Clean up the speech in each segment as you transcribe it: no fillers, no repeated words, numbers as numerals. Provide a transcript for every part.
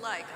like.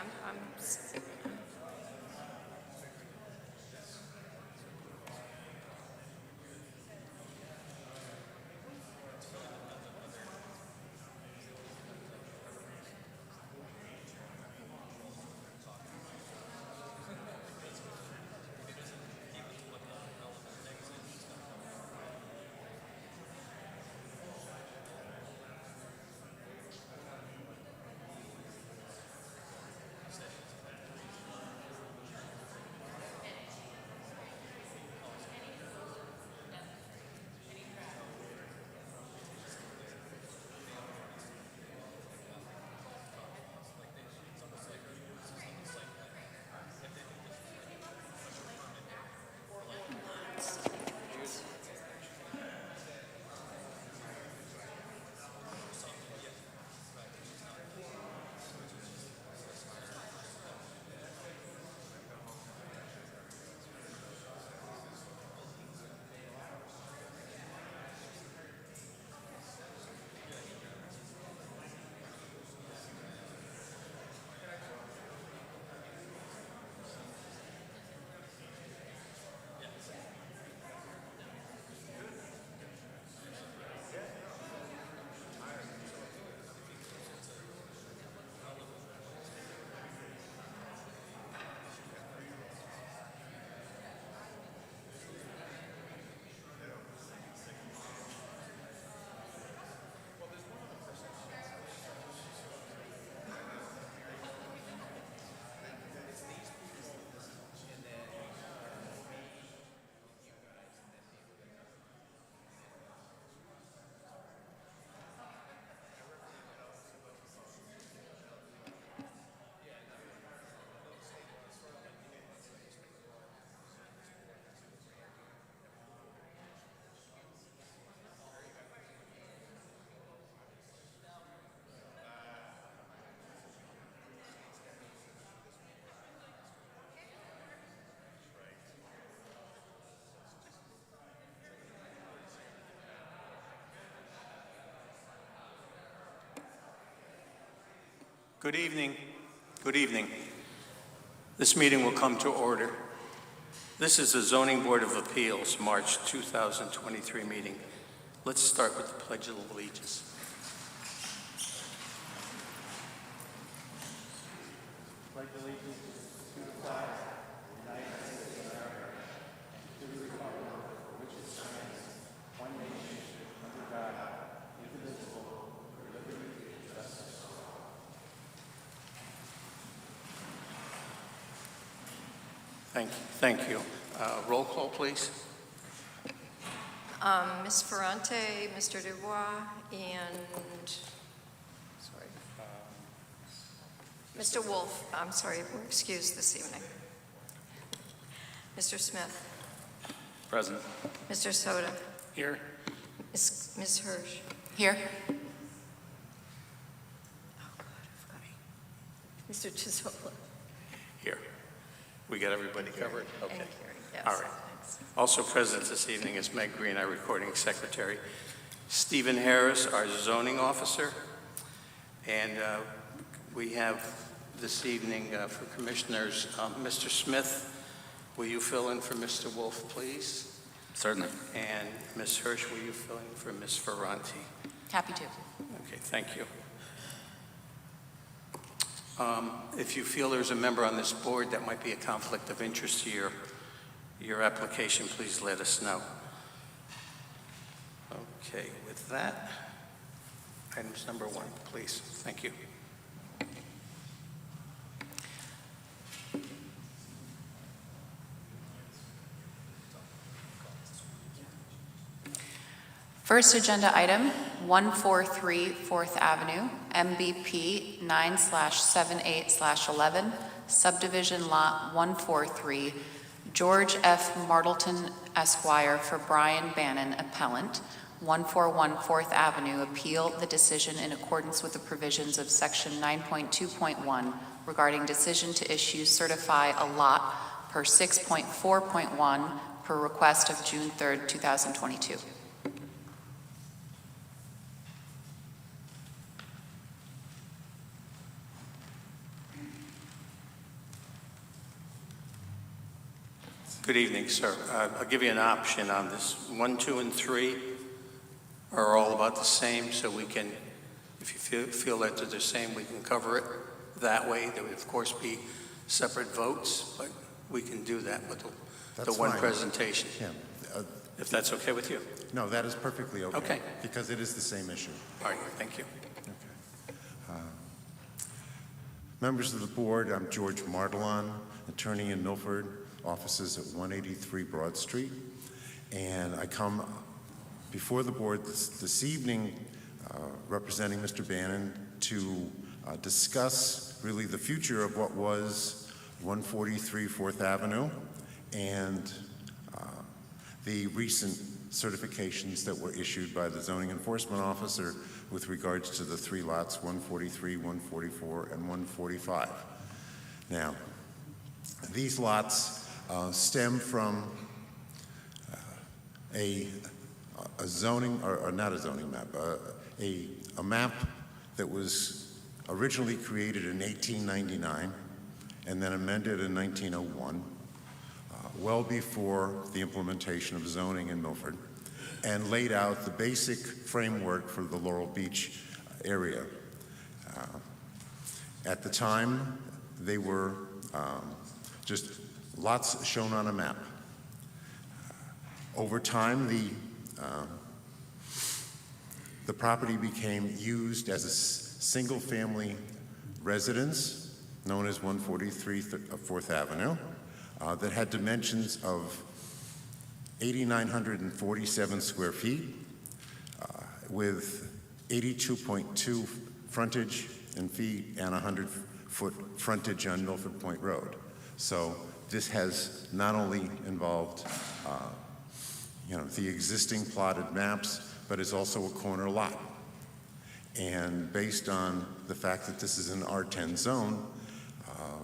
Good evening. Good evening. This meeting will come to order. This is the Zoning Board of Appeals, March 2023 meeting. Let's start with the Pledge of Allegiance. Pledge allegiance to the flag of the United States of America, to the republic for which it stands, one nation, under God, indivisible, with liberty and justice. Thank you. Roll call, please. Ms. Ferrante, Mr. Dubois, and, Mr. Wolf, I'm sorry, we're excused this evening. Mr. Smith. Present. Mr. Soto. Here. Ms. Hirsch. Here. Oh, God, I forgot. Mr. Chisola. Here. We got everybody covered? Okay. And Carrie, yes. All right. Thanks. Also present this evening is Meg Green, our recording secretary, Stephen Harris, our zoning officer, and we have this evening for commissioners, Mr. Smith, will you fill in for Mr. Wolf, please? Certainly. And Ms. Hirsch, will you fill in for Ms. Ferranti? Happy to. Okay, thank you. If you feel there's a member on this board that might be a conflict of interest to your application, please let us know. Okay, with that, items number 1, please. Thank you. First agenda item, 143 4th Avenue, MBP 9/78/11, subdivision lot 143, George F. Martleton Esquire for Brian Bannon, appellant, 141 4th Avenue, appeal the decision in accordance with the provisions of section 9.2.1 regarding decision to issue certify a lot per 6.4.1 per request of June 3rd, 2022. Good evening, sir. I'll give you an option on this. 1, 2, and 3 are all about the same, so we can, if you feel that they're the same, we can cover it that way. There would, of course, be separate votes, but we can do that with the That's one fine. presentation, Yeah. if that's okay with you. No, that is perfectly okay. Okay. Because it is the same issue. All right, thank you. Members of the board, I'm George Martelon, attorney in Milford, offices at 183 Broad Street. And I come before the board this evening representing Mr. Bannon to discuss really the future of what was 143 4th Avenue and the recent certifications that were issued by the zoning enforcement officer with regards to the 3 lots, 143, 144, and 145. Now, these lots stem from a zoning, or not a zoning map, a map that was originally created in 1899 and then amended in 1901, well before the implementation of zoning in Milford, and laid out the basic framework for the Laurel Beach area. At the time, they were just lots shown on a map. Over time, the property became used as a single-family residence known as 143 4th Avenue that had dimensions of 8,947 square feet with 82.2 frontage in feet and 100-foot frontage on Milford Point Road. So this has not only involved the existing plotted maps, but is also a corner lot. And based on the fact that this is an R10 zone,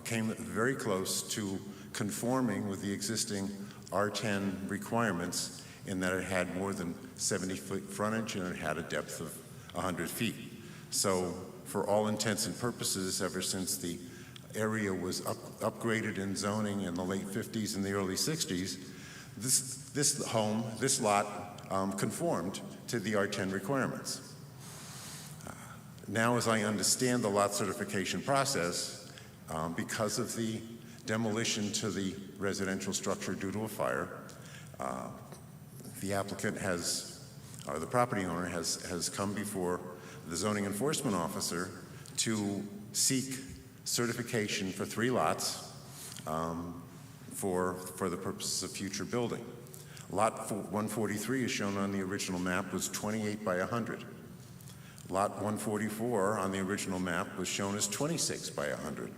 came very close to conforming with the existing R10 requirements in that it had more than 70-foot frontage and it had a depth of 100 feet. So for all intents and purposes, ever since the area was upgraded in zoning in the late 50s and the early 60s, this lot conformed to the R10 requirements. Now, as I understand the lot certification process, because of the demolition to the residential structure due to a fire, the applicant or the property owner has come before the zoning enforcement officer to seek certification for 3 lots for the purposes of future building. Lot 143, as shown on the original map, was 28 by 100. Lot 144 on the original map was shown as 26 by 100.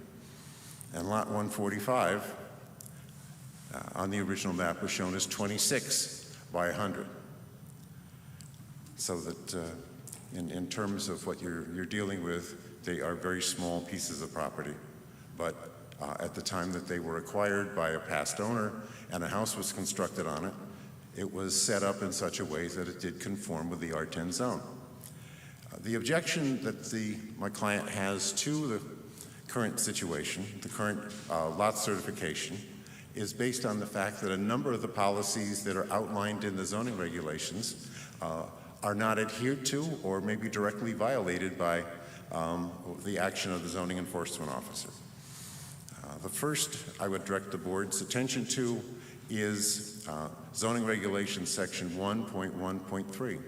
And lot 145 on the original map was shown as 26 by 100. So that in terms of what you're dealing with, they are very small pieces of property. But at the time that they were acquired by a past owner and a house was constructed on it, it was set up in such a way that it did conform with the R10 zone. The objection that my client has to the current situation, the current lot certification, is based on the fact that a number of the policies that are outlined in the zoning regulations are not adhered to or may be directly violated by the action of the zoning enforcement officer. The first I would direct the board's attention to is zoning regulations section 1.1.3.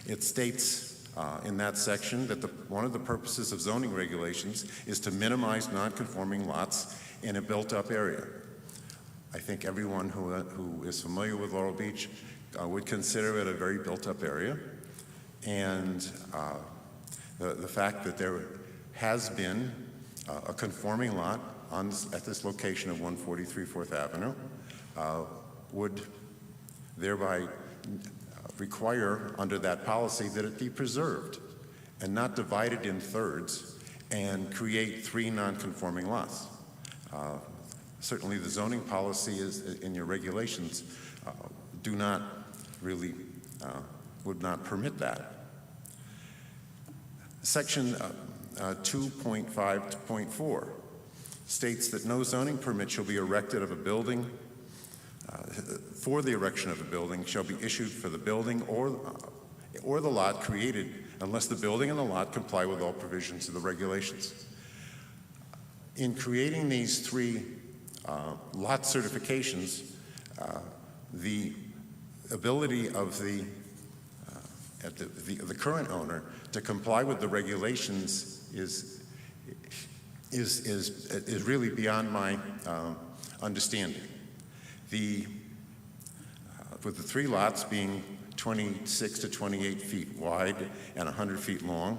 It states in that section that one of the purposes of zoning regulations is to minimize non-conforming lots in a built-up area. I think everyone who is familiar with Laurel Beach would consider it a very built-up area. And the fact that there has been a conforming lot at this location of 143 4th Avenue would thereby require under that policy that it be preserved and not divided in thirds and create 3 non-conforming lots. Certainly the zoning policy is in your regulations do not really would not permit that. Section 2.5.4 states that no zoning permit shall be erected of a building for the erection of a building shall be issued for the building or the lot created unless the building and the lot comply with all provisions of the regulations. In creating these three lot certifications, the ability of the current owner to comply with the regulations is really beyond my understanding. With the three lots being 26 to 28 feet wide and 100 feet long,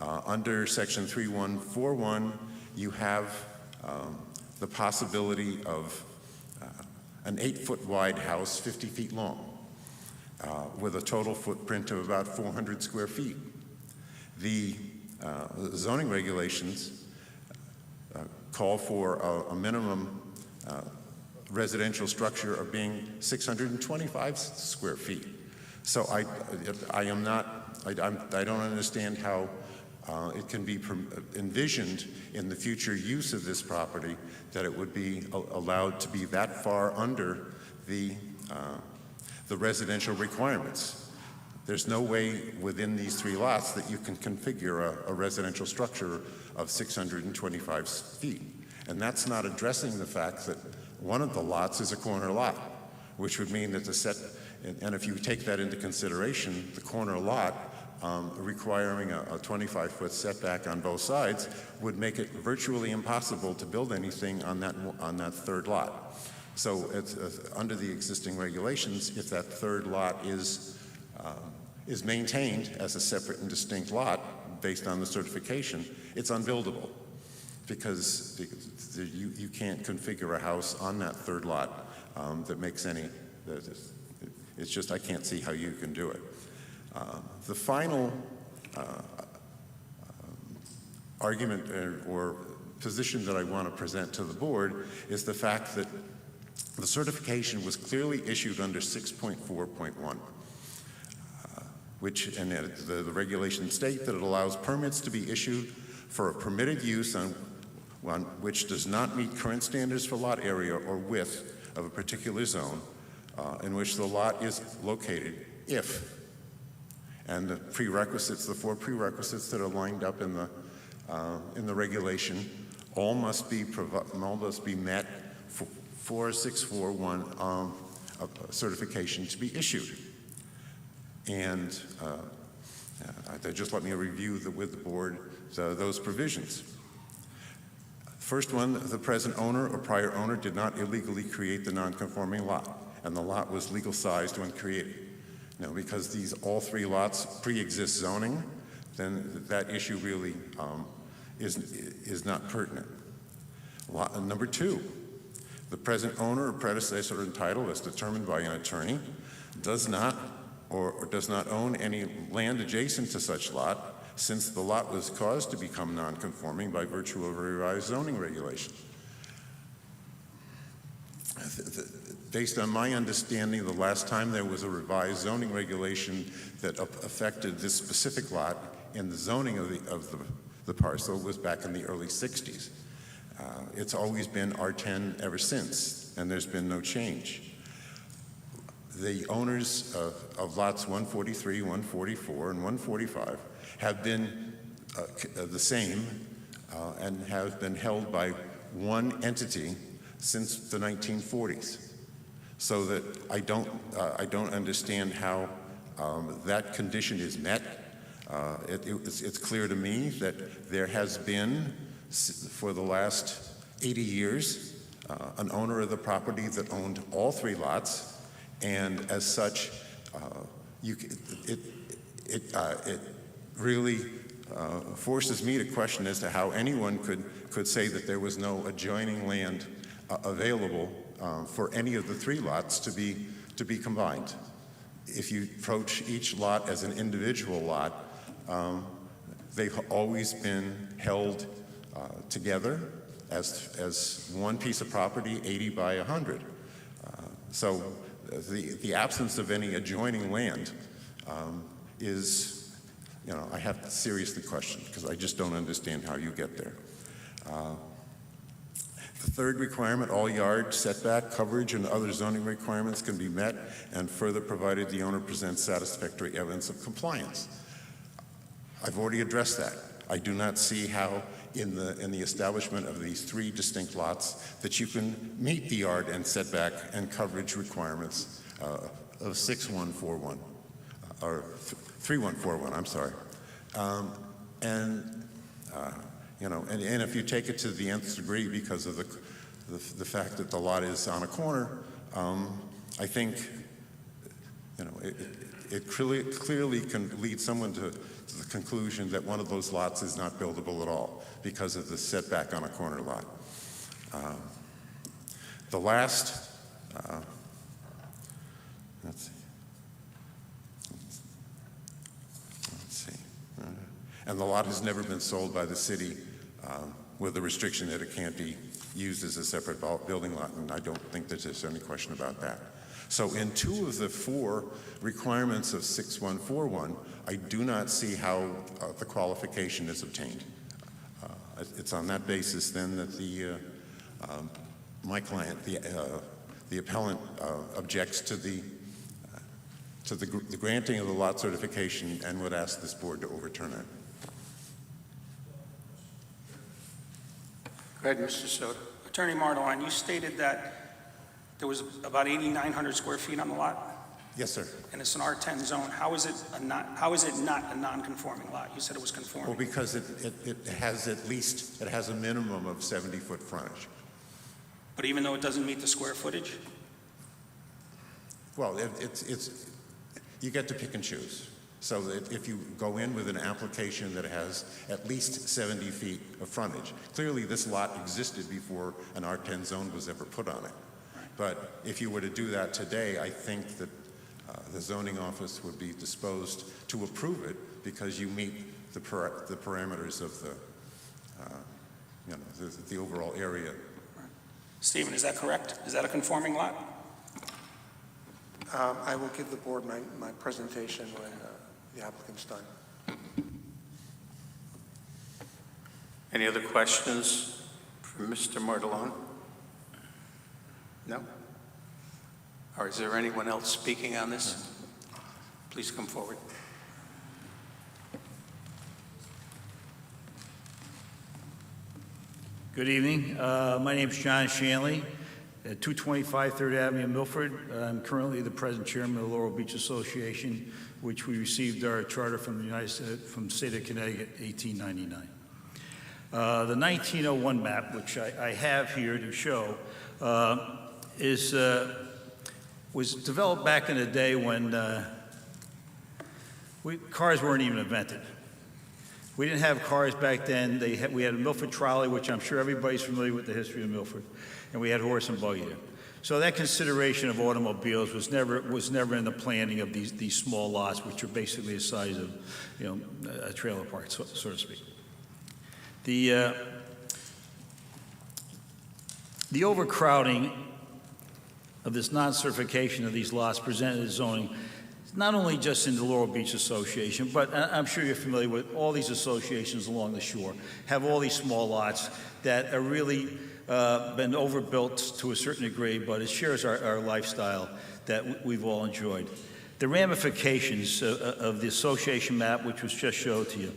under Section 3141, you have the possibility of an 8-foot wide house, 50 feet long, with a total footprint of about 400 square feet. The zoning regulations call for a minimum residential structure of being 625 square feet. So I don't understand how it can be envisioned in the future use of this property that it would be allowed to be that far under the residential requirements. There's no way within these three lots that you can configure a residential structure of 625 feet. And that's not addressing the fact that one of the lots is a corner lot, which would mean that and if you take that into consideration, the corner lot requiring a 25-foot setback on both sides would make it virtually impossible to build anything on that third lot. So it's, under the existing regulations, if that third lot is maintained as a separate and distinct lot based on the certification, it's unbuildable because you can't configure a house on that third lot that makes any. It's just I can't see how you can do it. The final argument or position that I want to present to the board is the fact that the certification was clearly issued under 6.4.1, the regulations state that it allows permits to be issued for a permitted use on which does not meet current standards for lot area or width of a particular zone in which the lot is located if. And the prerequisites, the four prerequisites that are lined up in the regulation, all must be met for a 641 certification to be issued. And just let me review with the board those provisions. First one, the present owner or prior owner did not illegally create the non-conforming lot, and the lot was legal sized when created. Now, because all three lots pre-exist zoning, then that issue really is not pertinent. Number two, the present owner or predecessor in title, as determined by an attorney, does not own any land adjacent to such lot, since the lot was caused to become non-conforming by virtue of a revised zoning regulation. Based on my understanding, the last time there was a revised zoning regulation that affected this specific lot in the zoning of the parcel was back in the early 60s. It's always been R10 ever since, and there's been no change. The owners of lots 143, 144, and 145 have been the same and have been held by one entity since the 1940s. So that I don't understand how that condition is met. It's clear to me that there has been, for the last 80 years, an owner of the property that owned all three lots, and as such, it really forces me to question as to how anyone could say that there was no adjoining land available for any of the three lots to be combined. If you approach each lot as an individual lot, they've always been held together as one piece of property, 80 by 100. So the absence of any adjoining land is, I have to seriously question, because I just don't understand how you get there. The third requirement, all yard setback, coverage, and other zoning requirements can be met, and further provided the owner presents satisfactory evidence of compliance. I've already addressed that. I do not see how in the establishment of these three distinct lots that you can meet the yard and setback and coverage requirements of 6141, or 3141, I'm sorry. And if you take it to the nth degree because of the fact that the lot is on a corner, I think, it clearly can lead someone to the conclusion that one of those lots is not buildable at all because of the setback on a corner lot. The last, let's see. And the lot has never been sold by the city with the restriction that it can't be used as a separate building lot, and I don't think that there's any question about that. So in two of the four requirements of 6141, I do not see how the qualification is obtained. It's on that basis then that my client, the appellant, objects to the granting of the lot certification and would ask this board to overturn it. Go ahead, Mr. Soto. Attorney Mardeline, you stated that there was about 8,900 square feet on the lot, Yes, sir. and it's an R10 zone. How is it not a non-conforming lot? You said it was Well, conforming. because it has a minimum of 70-foot frontage. But even though it doesn't meet the square footage? Well, you get to pick and choose. So that if you go in with an application that has at least 70 feet of frontage, clearly this lot existed before an R10 zone was ever put on it. But if you were to do that today, I think that the zoning office would be disposed to approve it because you meet the parameters of the overall area. Stephen, is that correct? Is that a conforming lot? I will give the board my presentation when the applicant's done. Any other questions for Mr. Martellone? No? Or is there anyone else speaking on this? Please come forward. Good evening. My name is John Shanley at 225 3rd Avenue, Milford. I'm currently the present chairman of the Laurel Beach Association, which we received our charter from the state of Connecticut, 1899. The 1901 map, which I have here to show, was developed back in the day when cars weren't even invented. We didn't have cars back then. We had a Milford trolley, which I'm sure everybody's familiar with the history of Milford, and we had horse and buggy there. So that consideration of automobiles was never in the planning of these small lots, which are basically the size of a trailer park, so to speak. The overcrowding of this non-certification of these lots presented as zoning, not only just in the Laurel Beach Association, but I'm sure you're familiar with all these associations along the shore, have all these small lots that are really been overbuilt to a certain degree, but it shares our lifestyle that we've all enjoyed. The ramifications of the association map, which was just showed to you,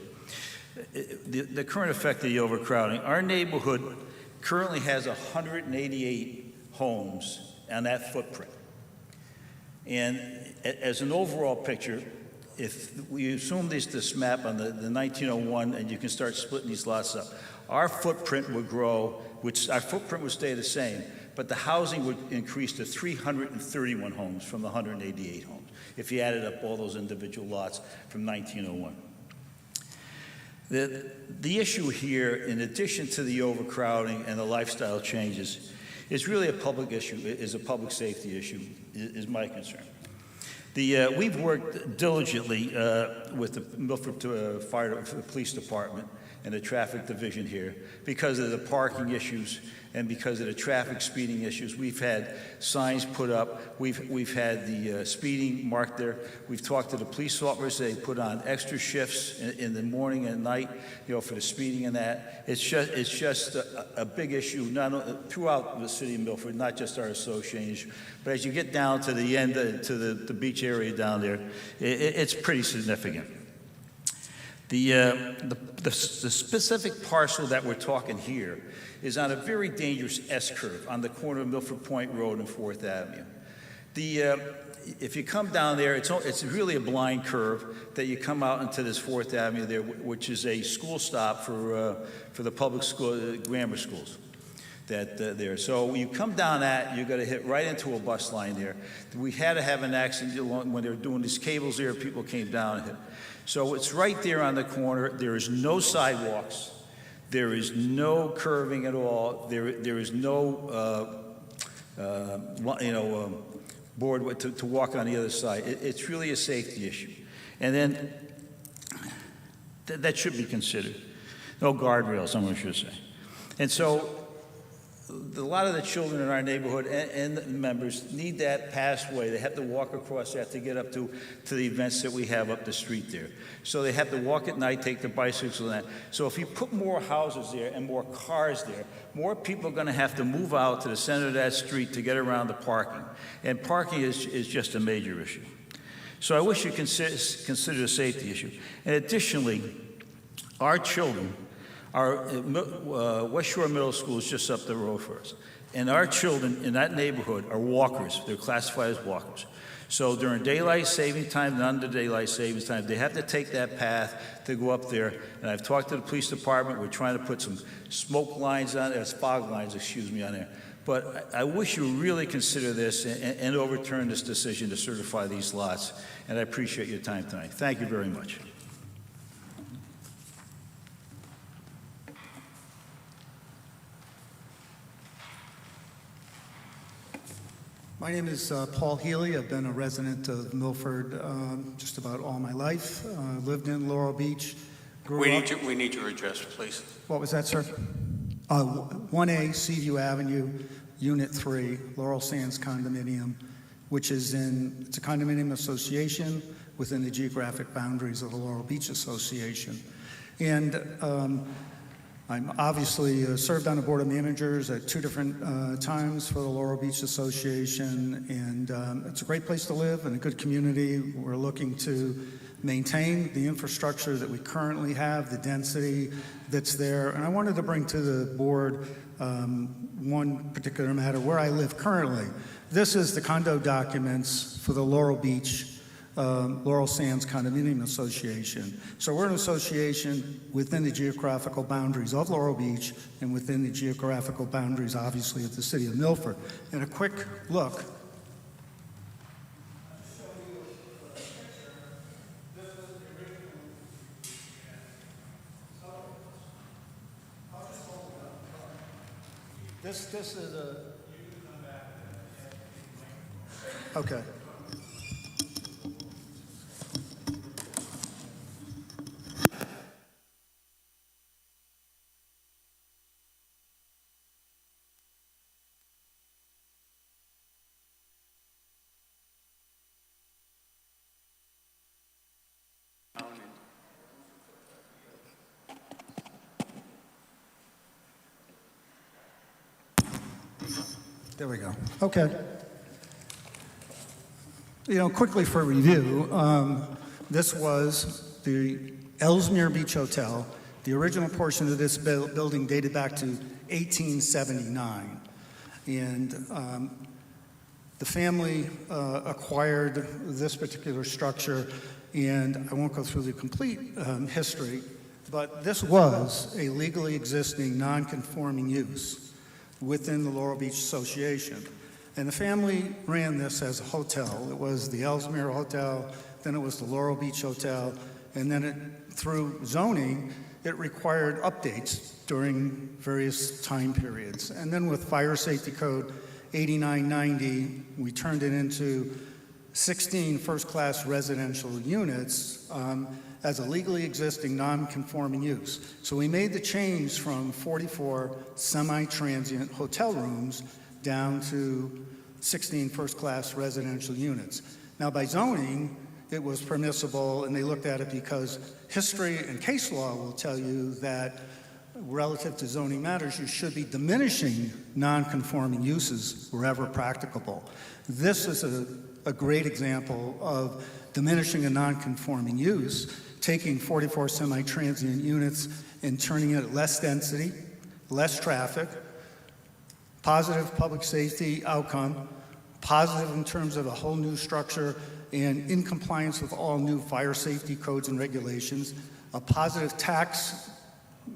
the current effect of the overcrowding, our neighborhood currently has 188 homes on that footprint. And as an overall picture, if we assume this map on the 1901 and you can start splitting these lots up, our footprint would grow, our footprint would stay the same, but the housing would increase to 331 homes from the 188 homes, if you added up all those individual lots from 1901. The issue here, in addition to the overcrowding and the lifestyle changes, is really a public issue, is a public safety issue, is my concern. We've worked diligently with the Milford Police Department and the traffic division here because of the parking issues and because of the traffic speeding issues. We've had signs put up. We've had the speeding marked there. We've talked to the police officers. They put on extra shifts in the morning and night, for the speeding and that. It's just a big issue throughout the city of Milford, not just our association. But as you get down to the end, to the beach area down there, it's pretty significant. The specific parcel that we're talking here is on a very dangerous S-curve on the corner of Milford Point Road and 4th Avenue. If you come down there, it's really a blind curve that you come out into this 4th Avenue there, which is a school stop for the public school, grammar schools. There. So when you come down that, you're going to hit right into a bus line there. We had to have an accident when they were doing these cables there. People came down and hit. So it's right there on the corner. There is no sidewalks. There is no curving at all. There is no board to walk on the other side. It's really a safety issue. And then that should be considered. No guardrails, someone should say. And so a lot of the children in our neighborhood and the members need that pathway. They have to walk across that to get up to the events that we have up the street there. So they have to walk at night, take their bicycles and that. So if you put more houses there and more cars there, more people are going to have to move out to the center of that street to get around the parking. And parking is just a major issue. So I wish you consider a safety issue. And additionally, our children, our West Shore Middle School is just up the road for us. And our children in that neighborhood are walkers. They're classified as walkers. So during daylight saving time and under daylight savings time, they have to take that path to go up there. And I've talked to the police department. We're trying to put some smoke lines on there, fog lines, on there. But I wish you really consider this and overturn this decision to certify these lots. And I appreciate your time tonight. Thank you very much. My name is Paul Healy. I've been a resident of Milford just about all my life. Lived in Laurel Beach. We need your address, please. What was that, sir? 1A Seaview Avenue, Unit 3, Laurel Sands Condominium, which is it's a condominium association within the geographic boundaries of the Laurel Beach Association. And I'm obviously served on the Board of Managers at 2 different times for the Laurel Beach Association, and it's a great place to live and a good community. We're looking to maintain the infrastructure that we currently have, the density that's there. And I wanted to bring to the board one particular matter where I live currently. This is the condo documents for the Laurel Beach Laurel Sands Condominium Association. So we're an association within the geographical boundaries of Laurel Beach and within the geographical boundaries, obviously, of the city of Milford. And a quick look. This is a... Okay. There we go. Okay. Quickly for review, this was the Ellesmere Beach Hotel. The original portion of this building dated back to 1879. And the family acquired this particular structure, and I won't go through the complete history, but this was a legally existing non-conforming use within the Laurel Beach Association. And the family ran this as a hotel. It was the Ellesmere Hotel, then it was the Laurel Beach Hotel, and then through zoning, it required updates during various time periods. And then with Fire Safety Code 8990, we turned it into 16 first-class residential units as a legally existing non-conforming use. So we made the change from 44 semi-transient hotel rooms down to 16 first-class residential units. Now, by zoning, it was permissible, and they looked at it because history and case law will tell you that relative to zoning matters, you should be diminishing non-conforming uses wherever practicable. This is a great example of diminishing a non-conforming use, taking 44 semi-transient units and turning it less density, less traffic, positive public safety outcome, positive in terms of a whole new structure and in compliance with all new fire safety codes and regulations, a positive tax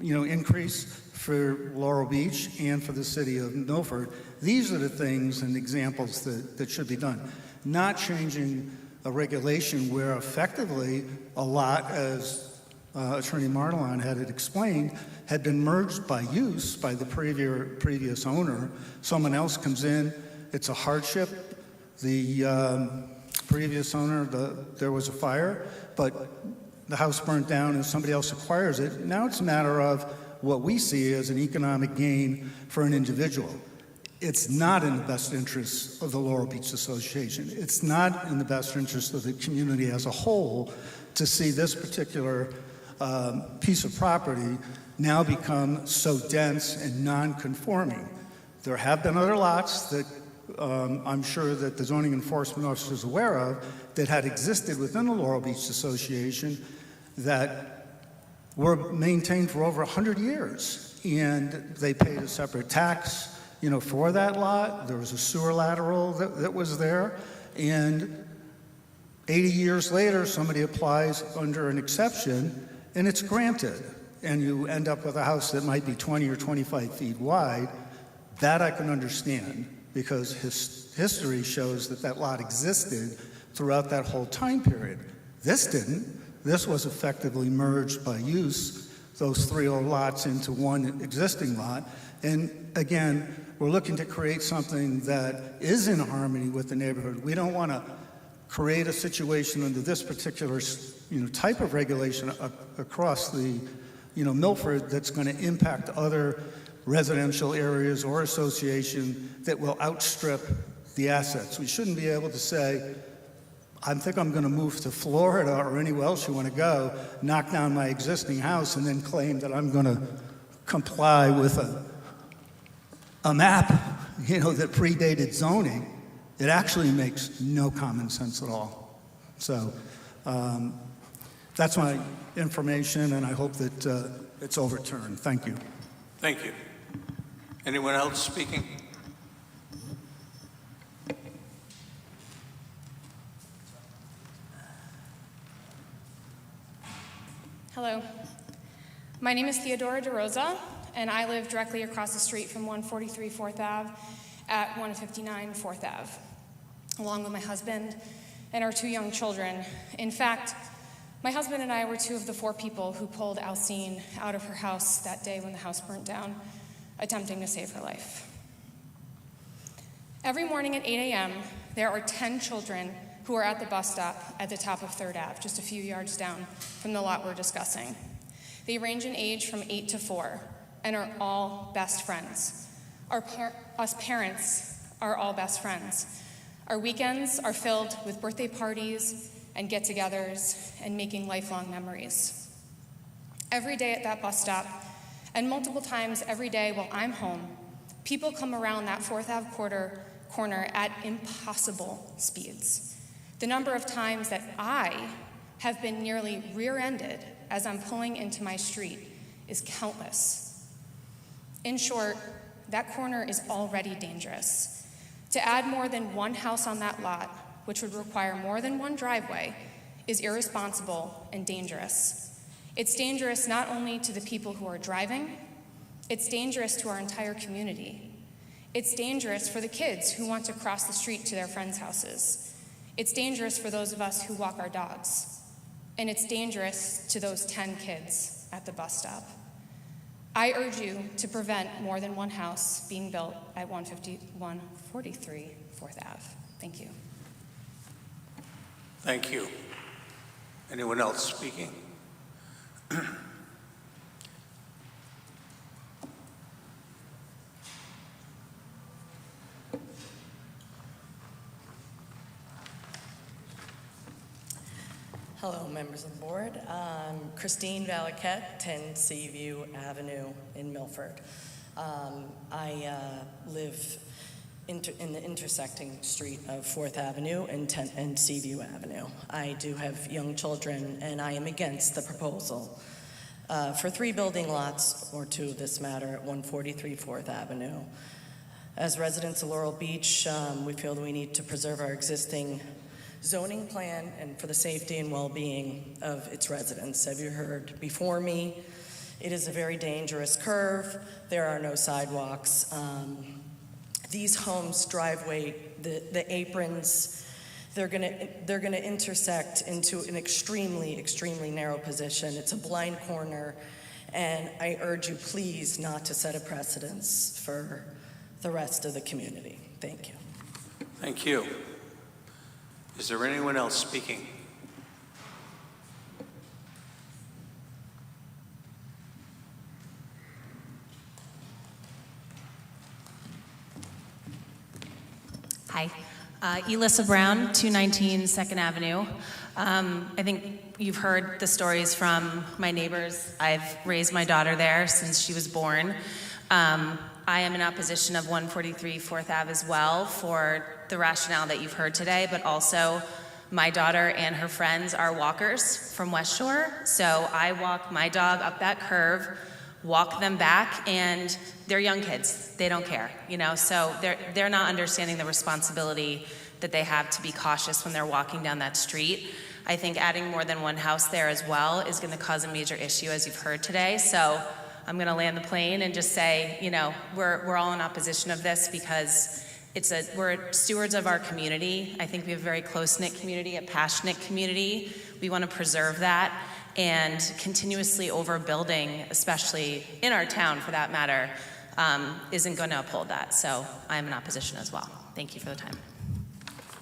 increase for Laurel Beach and for the city of Milford. These are the things and examples that should be done. Not changing a regulation where effectively a lot, as Attorney Martelon had it explained, had been merged by use by the previous owner. Someone else comes in, it's a hardship. The previous owner, there was a fire, but the house burnt down and somebody else acquires it. Now it's a matter of what we see as an economic gain for an individual. It's not in the best interest of the Laurel Beach Association. It's not in the best interest of the community as a whole to see this particular piece of property now become so dense and non-conforming. There have been other lots that I'm sure that the zoning enforcement officer is aware of that had existed within the Laurel Beach Association that were maintained for over 100 years, and they paid a separate tax, for that lot. There was a sewer lateral that was there, and 80 years later, somebody applies under an exception, and it's granted, and you end up with a house that might be 20 or 25 feet wide. That I can understand, because history shows that lot existed throughout that whole time period. This didn't. This was effectively merged by use, those 3 old lots into one existing lot. And again, we're looking to create something that is in harmony with the neighborhood. We don't want to create a situation under this particular type of regulation across the Milford that's going to impact other residential areas or association that will outstrip the assets. We shouldn't be able to say, I think I'm going to move to Florida or anywhere else you want to go, knock down my existing house, and then claim that I'm going to comply with a map, that predated zoning. It actually makes no common sense at all. So that's my information, and I hope that it's overturned. Thank you. Thank you. Anyone else speaking? Hello. My name is Theodora DeRosa, and I live directly across the street from 143 4th Ave at 159 4th Ave, along with my husband and our 2 young children. In fact, my husband and I were 2 of the 4 people who pulled Alcine out of her house that day when the house burnt down, attempting to save her life. Every morning at 8 a.m., there are 10 children who are at the bus stop at the top of 3rd Ave, just a few yards down from the lot we're discussing. They range in age from 8 to 4 and are all best friends. Us parents are all best friends. Our weekends are filled with birthday parties and get-togethers and making lifelong memories. Every day at that bus stop, and multiple times every day while I'm home, people come around that 4th Ave corner at impossible speeds. The number of times that I have been nearly rear-ended as I'm pulling into my street is countless. In short, that corner is already dangerous. To add more than one house on that lot, which would require more than one driveway, is irresponsible and dangerous. It's dangerous not only to the people who are driving, it's dangerous to our entire community. It's dangerous for the kids who want to cross the street to their friends' houses. It's dangerous for those of us who walk our dogs. And it's dangerous to those 10 kids at the bus stop. I urge you to prevent more than one house being built at 143 4th Ave. Thank you. Thank you. Anyone else speaking? Hello, members of the board. I'm Christine Valaquette, 10 Seaview Avenue in Milford. I live in the intersecting street of 4th Avenue and Seaview Avenue. I do have young children, and I am against the proposal for 3 building lots, or 2 of this matter, at 143 4th Avenue. As residents of Laurel Beach, we feel that we need to preserve our existing zoning plan and for the safety and well-being of its residents. Have you heard before me? It is a very dangerous curve. There are no sidewalks. These homes' driveway, the aprons, they're gonna intersect into an extremely, extremely narrow position. It's a blind corner, and I urge you please not to set a precedence for the rest of the community. Thank you. Thank you. Is there anyone else speaking? Hi. Elissa Brown, 219 2nd Avenue. I think you've heard the stories from my neighbors. I've raised my daughter there since she was born. I am in opposition of 143 4th Ave as well for the rationale that you've heard today, but also my daughter and her friends are walkers from West Shore. So I walk my dog up that curve, walk them back, and they're young kids. They don't care, you know, so they're not understanding the responsibility that they have to be cautious when they're walking down that street. I think adding more than one house there as well is going to cause a major issue, as you've heard today. So I'm going to land the plane and just say, you know, we're all in opposition of this because we're stewards of our community. I think we have a very close-knit community, a passionate community. We want to preserve that, and continuously overbuilding, especially in our town for that matter, isn't going to uphold that. So I'm in opposition as well. Thank you for the time.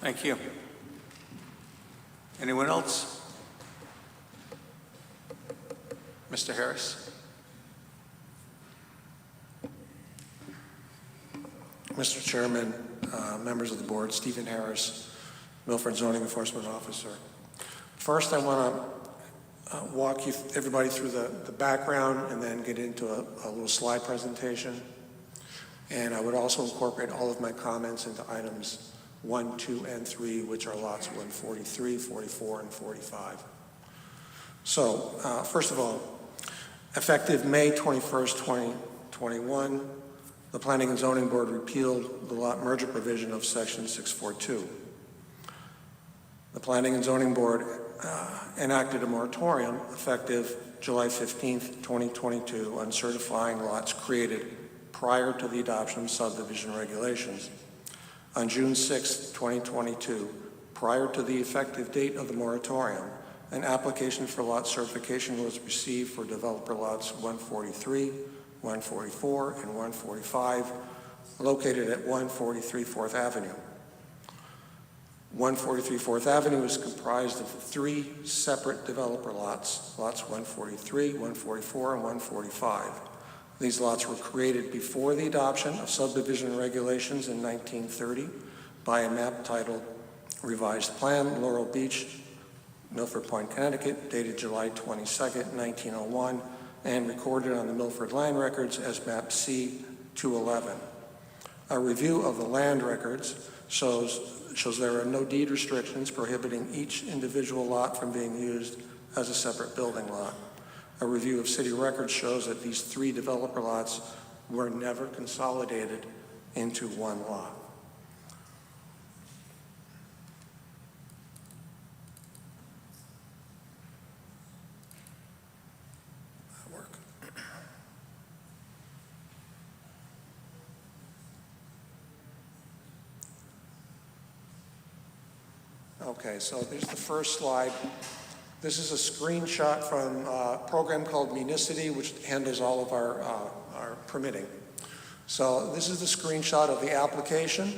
Thank you. Anyone else? Mr. Harris? Mr. Chairman, members of the board, Stephen Harris, Milford Zoning Enforcement Officer. First, I want to walk everybody through the background and then get into a little slide presentation. And I would also incorporate all of my comments into items 1, 2, and 3, which are lots 143, 44, and 45. So, first of all, effective May 21st, 2021, the Planning and Zoning Board repealed the lot merger provision of Section 642. The Planning and Zoning Board enacted a moratorium effective July 15th, 2022 on certifying lots created prior to the adoption of subdivision regulations. On June 6th, 2022, prior to the effective date of the moratorium, an application for lot certification was received for developer lots 143, 144, and 145, located at 143 4th Avenue. 143 4th Avenue is comprised of 3 separate developer lots, lots 143, 144, and 145. These lots were created before the adoption of subdivision regulations in 1930 by a map titled Revised Plan, Laurel Beach, Milford Point, Connecticut, dated July 22nd, 1901, and recorded on the Milford Land Records as map C211. A review of the land records shows there are no deed restrictions prohibiting each individual lot from being used as a separate building lot. A review of city records shows that these 3 developer lots were never consolidated into one lot. That work? Okay, so there's the first slide. This is a screenshot from a program called Municity, which handles all of our permitting. So this is the screenshot of the application,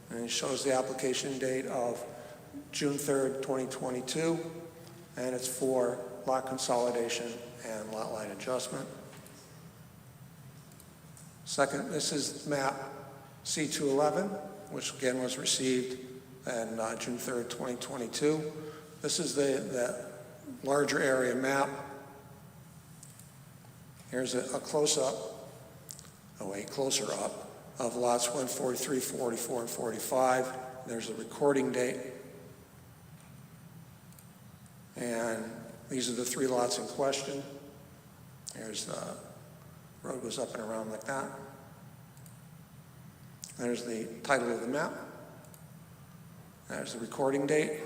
and it shows the application date of June 3rd, 2022, and it's for lot consolidation and lot line adjustment. Second, this is map C211, which again was received on June 3rd, 2022. This is the larger area map. Here's a close-up, a closer up of lots 143, 44, and 45. There's a recording date. And these are the 3 lots in question. Here's the road goes up and around like that. There's the title of the map. There's the recording date.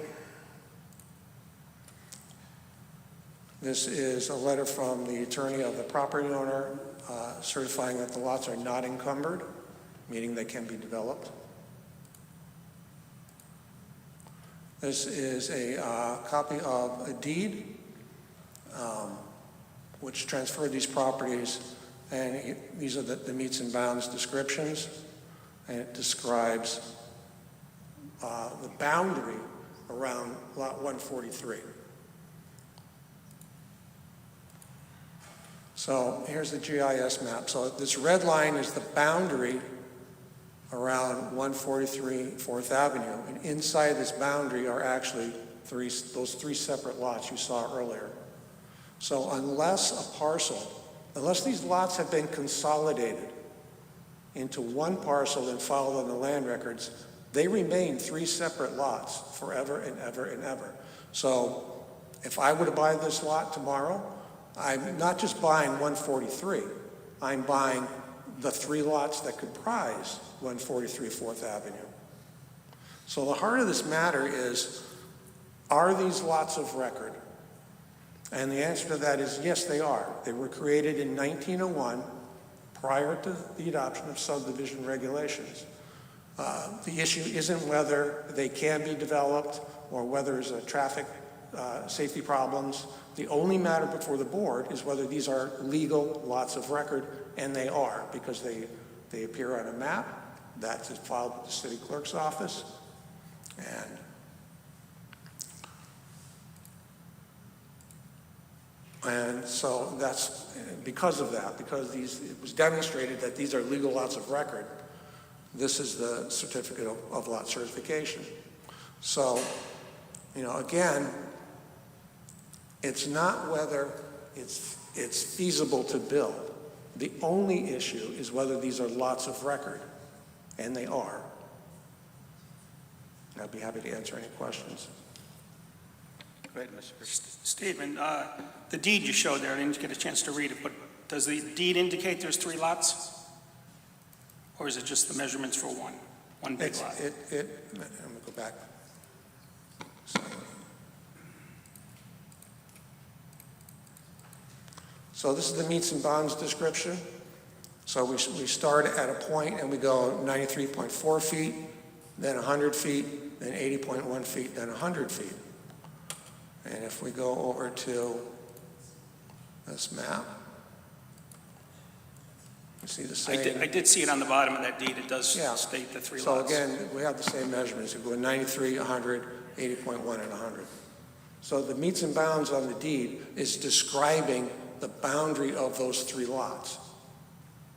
This is a letter from the attorney of the property owner certifying that the lots are not encumbered, meaning they can be developed. This is a copy of a deed which transferred these properties, and these are the meets and bounds descriptions, and it describes the boundary around lot 143. So here's the GIS map. So this red line is the boundary around 143 4th Avenue, and inside this boundary are actually those 3 separate lots you saw earlier. So unless these lots have been consolidated into one parcel and filed on the land records, they remain 3 separate lots forever and ever and ever. So if I were to buy this lot tomorrow, I'm not just buying 143, I'm buying the 3 lots that comprise 143 4th Avenue. So the heart of this matter is, are these lots of record? And the answer to that is yes, they are. They were created in 1901, prior to the adoption of subdivision regulations. The issue isn't whether they can be developed or whether there's a traffic safety problems. The only matter before the board is whether these are legal lots of record, and they are, because they appear on a map that's filed with the city clerk's office. And so that's because of that, because it was demonstrated that these are legal lots of record, this is the certificate of lot certification. So, again, it's not whether it's feasible to build. The only issue is whether these are lots of record, and they are. I'd be happy to answer any questions. Go ahead, Mr. Stephen, the deed you showed there, I didn't get a chance to read it, but does the deed indicate there's 3 lots? Or is it just the measurements for one big lot? I'm going to go back. So this is the meets and bounds description. So we start at a point and we go 93.4 feet, then 100 feet, then 80.1 feet, then 100 feet. And if we go over to this map, you see the same. I did see it on the bottom of that deed. It does state the 3 lots. So again, we have the same measurements. We go 93, 100, 80.1, and 100. So the meets and bounds on the deed is describing the boundary of those 3 lots.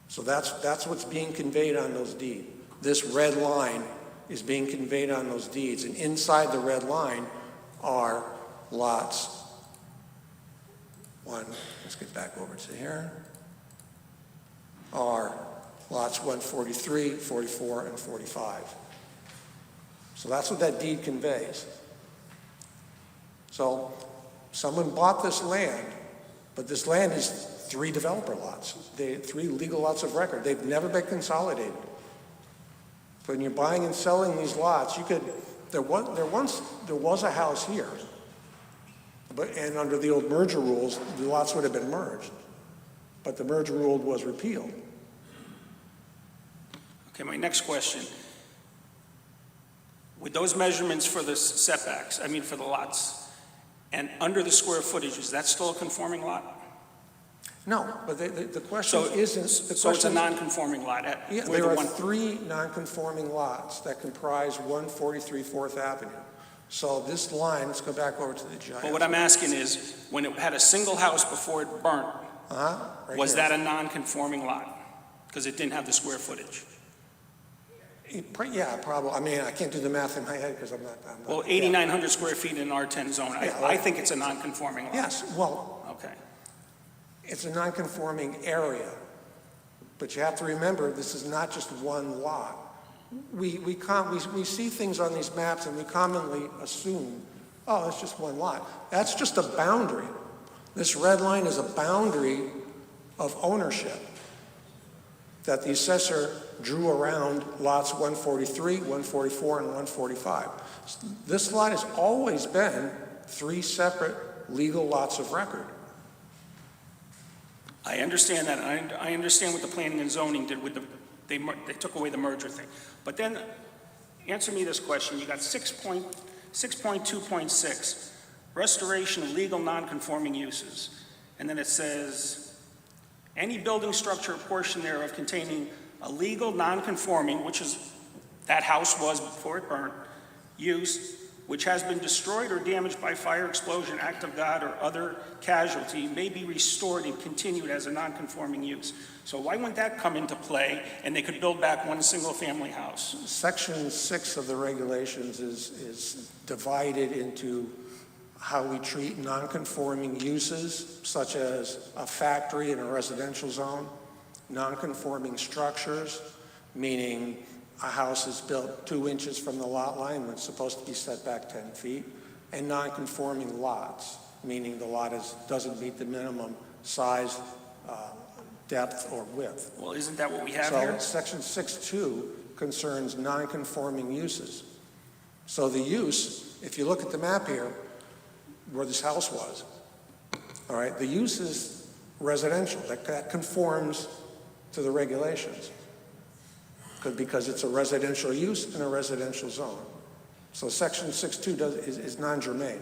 So that's what's being conveyed on those deeds. This red line is being conveyed on those deeds, and inside the red line are lots. Let's get back over to here. Are lots 143, 44, and 45. So that's what that deed conveys. So someone bought this land, but this land is 3 developer lots. 3 legal lots of record. They've never been consolidated. When you're buying and selling these lots, there was a house here, and under the old merger rules, the lots would have been merged, but the merger rule was repealed. Okay, my next question. With those measurements for the setbacks, for the lots, and under the square footage, is that still a conforming lot? No, but the question isn't... So it's a non-conforming lot? There are 3 non-conforming lots that comprise 143 4th Avenue. So this line, let's go back over to the GIS. But what I'm asking is, when it had a single house before it burnt, Right was here. that a non-conforming lot? Because it didn't have the square footage. Yeah, probably. I mean, I can't do the math in my head because I'm not. Well, 8,900 square feet in an R10 zone, Yeah, I think it's a non-conforming lot. Yes, well, Okay. it's a non-conforming area, but you have to remember, this is not just one lot. We see things on these maps and we commonly assume, oh, it's just one lot. That's just a boundary. This red line is a boundary of ownership that the assessor drew around lots 143, 144, and 145. This lot has always been 3 separate legal lots of record. I understand that, and I understand what the planning and zoning did with they took away the merger thing. But then, answer me this question. You got 6.2.6, restoration of legal non-conforming uses. And then it says, any building, structure, or portion thereof containing a legal non-conforming, which is, that house was before it burnt, use, which has been destroyed or damaged by fire, explosion, act of God, or other casualty, may be restored and continued as a non-conforming use. So why wouldn't that come into play and they could build back one single-family house? Section 6 of the regulations is divided into how we treat non-conforming uses, such as a factory in a residential zone, non-conforming structures, meaning a house is built 2 inches from the lot line when it's supposed to be set back 10 feet, and non-conforming lots, meaning the lot doesn't meet the minimum size, depth, or width. Well, isn't that what we have So here? section 6.2 concerns non-conforming uses. So the use, if you look at the map here, where this house was, all right, the use is residential. That conforms to the regulations because it's a residential use in a residential zone. So section 6.2 is non-germane.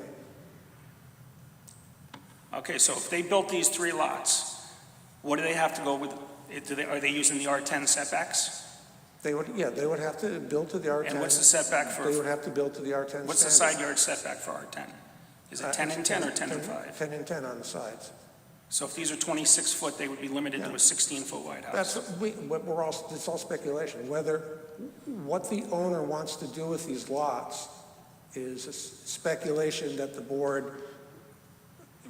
Okay, so if they built these 3 lots, what do they have to go with? Are they using the R10 setbacks? They would have to build to the R10. And what's the setback for? They would have to build to the R10 What's the standard. side yard setback for R10? Is it 10 and 10 or 10 and 5? 10 and 10 on the sides. So if these are 26 foot, they would be limited to a 16-foot wide house. It's all speculation. What the owner wants to do with these lots is a speculation that the board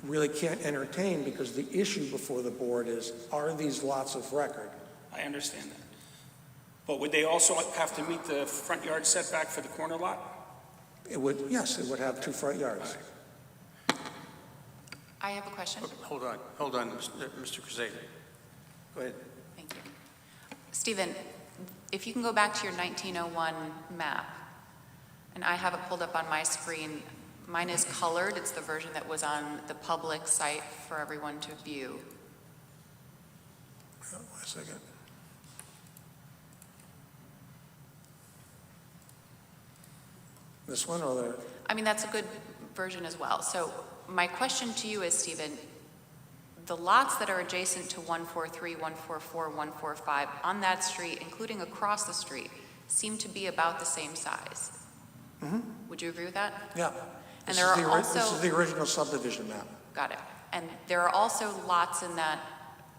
really can't entertain, because the issue before the board is, are these lots of record? I understand that. But would they also have to meet the front yard setback for the corner lot? Yes, it would have 2 front yards. I have a question. Hold on, Mr. Cruzado. Go ahead. Thank you. Stephen, if you can go back to your 1901 map, and I have it pulled up on my screen. Mine is colored. It's the version that was on the public site for everyone to view. Wait a second. This one or the? I mean, that's a good version as well. So my question to you is, Stephen, the lots that are adjacent to 143, 144, 145 on that street, including across the street, seem to be about the same size. Mm-hmm. Would you agree with that? Yeah. And there are This is also, the original subdivision map. got it. And there are also lots in that,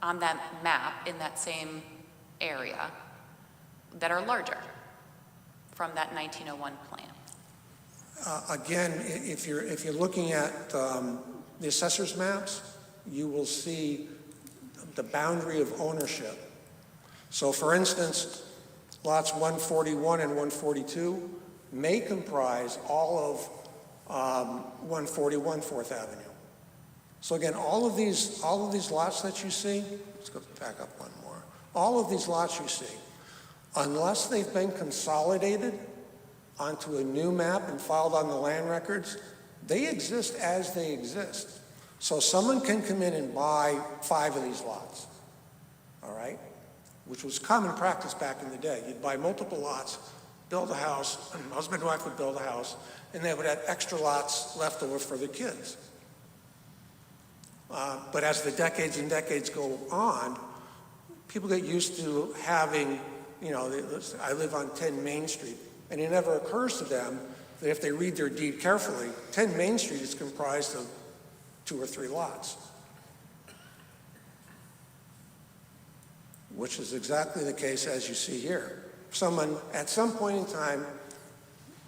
on that map, in that same area, that are larger from that 1901 plan. Again, if you're looking at the assessor's maps, you will see the boundary of ownership. So for instance, lots 141 and 142 may comprise all of 141 Fourth Avenue. So again, all of these lots that you see, let's go back up one more. All of these lots you see, unless they've been consolidated onto a new map and filed on the land records, they exist as they exist. So someone can come in and buy 5 of these lots, all right? Which was common practice back in the day. You'd buy multiple lots, build a house, husband and wife would build a house, and they would have extra lots left over for their kids. But as the decades and decades go on, people get used to having, I live on 10 Main Street, and it never occurs to them that if they read their deed carefully, 10 Main Street is comprised of 2 or 3 lots, which is exactly the case as you see here. Someone, at some point in time,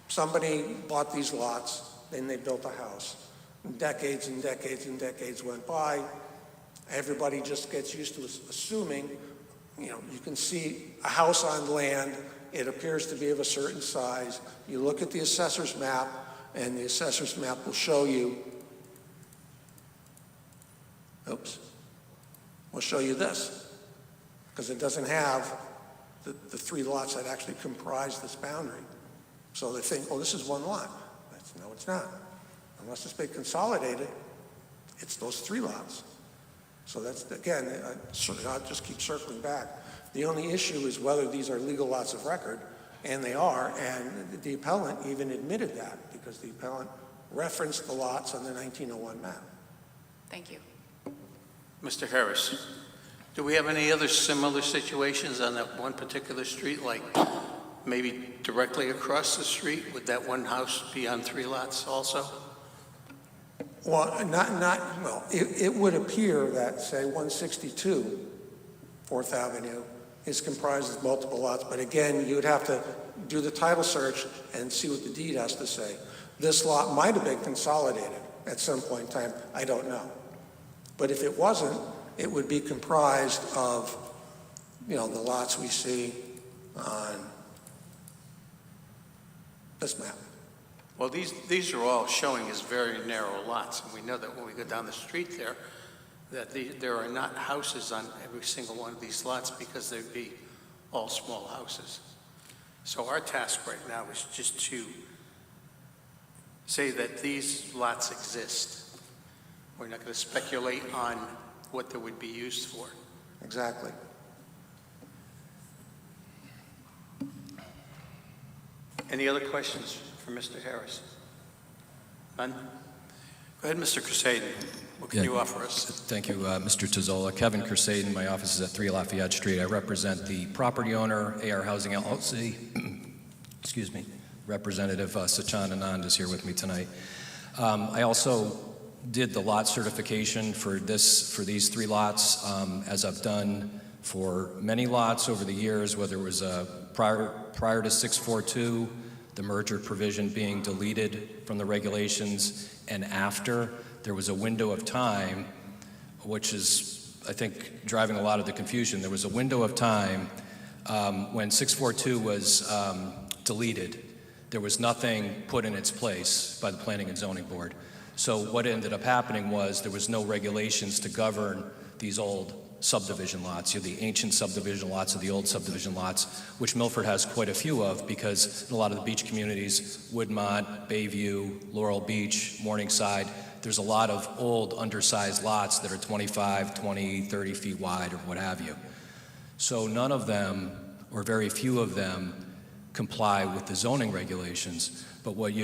somebody bought these lots, then they built a house. Decades and decades and decades went by. Everybody just gets used to assuming, you can see a house on land, it appears to be of a certain size. You look at the assessor's map, and the assessor's map will show you, will show you this, because it doesn't have the 3 lots that actually comprise this boundary. So they think, oh, this is one lot. No, it's not. Unless it's been consolidated, it's those 3 lots. So that's, again, I'll just keep circling back. The only issue is whether these are legal lots of record, and they are, and the appellant even admitted that, because the appellant referenced the lots on the 1901 map. Thank you. Mr. Harris, do we have any other similar situations on that one particular street, like maybe directly across the street? Would that one house be on 3 lots also? Well, it would appear that, say, 162 4th Avenue is comprised of multiple lots, but again, you would have to do the title search and see what the deed has to say. This lot might have been consolidated at some point in time, I don't know. But if it wasn't, it would be comprised of, the lots we see on this map. Well, these are all showing as very narrow lots, and we know that when we go down the street there, that there are not houses on every single one of these lots, because they'd be all small houses. So our task right now is just to say that these lots exist. We're not going to speculate on what they would be used for. Exactly. Any other questions for Mr. Harris? None? Go ahead, Mr. Crusaden. What can you offer us? Thank you, Mr. Tazzola. Kevin Crusaden. My office is at 3 Lafayette Street. I represent the property owner, AR Housing LLC. Excuse me. Representative Sachan Anand is here with me tonight. I also did the lot certification for these 3 lots, as I've done for many lots over the years, whether it was prior to 642, the merger provision being deleted from the regulations, and after. There was a window of time, which is, I think, driving a lot of the confusion. There was a window of time when 642 was deleted. There was nothing put in its place by the Planning and Zoning Board. So what ended up happening was there was no regulations to govern these old subdivision lots, the ancient subdivision lots or the old subdivision lots, which Milford has quite a few of, because in a lot of the beach communities, Woodmont, Bayview, Laurel Beach, Morningside, there's a lot of old undersized lots that are 25, 20, 30 feet wide or what have you. So none of them, or very few of them, comply with the zoning regulations. But what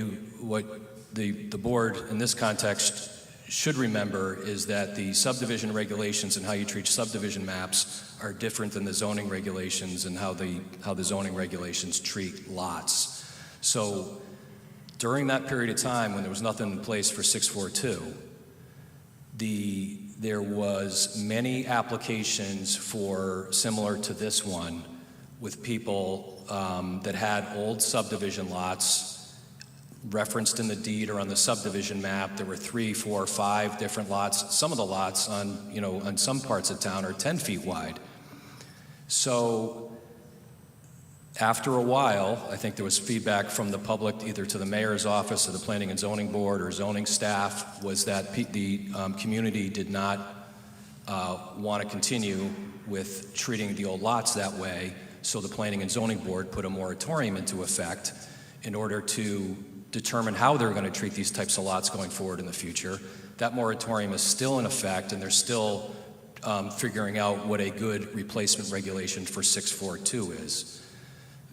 the board in this context should remember is that the subdivision regulations and how you treat subdivision maps are different than the zoning regulations and how the zoning regulations treat lots. So during that period of time when there was nothing in place for 642, there was many applications for similar to this one with people that had old subdivision lots referenced in the deed or on the subdivision map. There were 3, 4, 5 different lots. Some of the lots on some parts of town are 10 feet wide. So after a while, I think there was feedback from the public, either to the mayor's office or the Planning and Zoning Board or zoning staff, was that the community did not want to continue with treating the old lots that way. So the Planning and Zoning Board put a moratorium into effect in order to determine how they're going to treat these types of lots going forward in the future. That moratorium is still in effect, and they're still figuring out what a good replacement regulation for 642 is.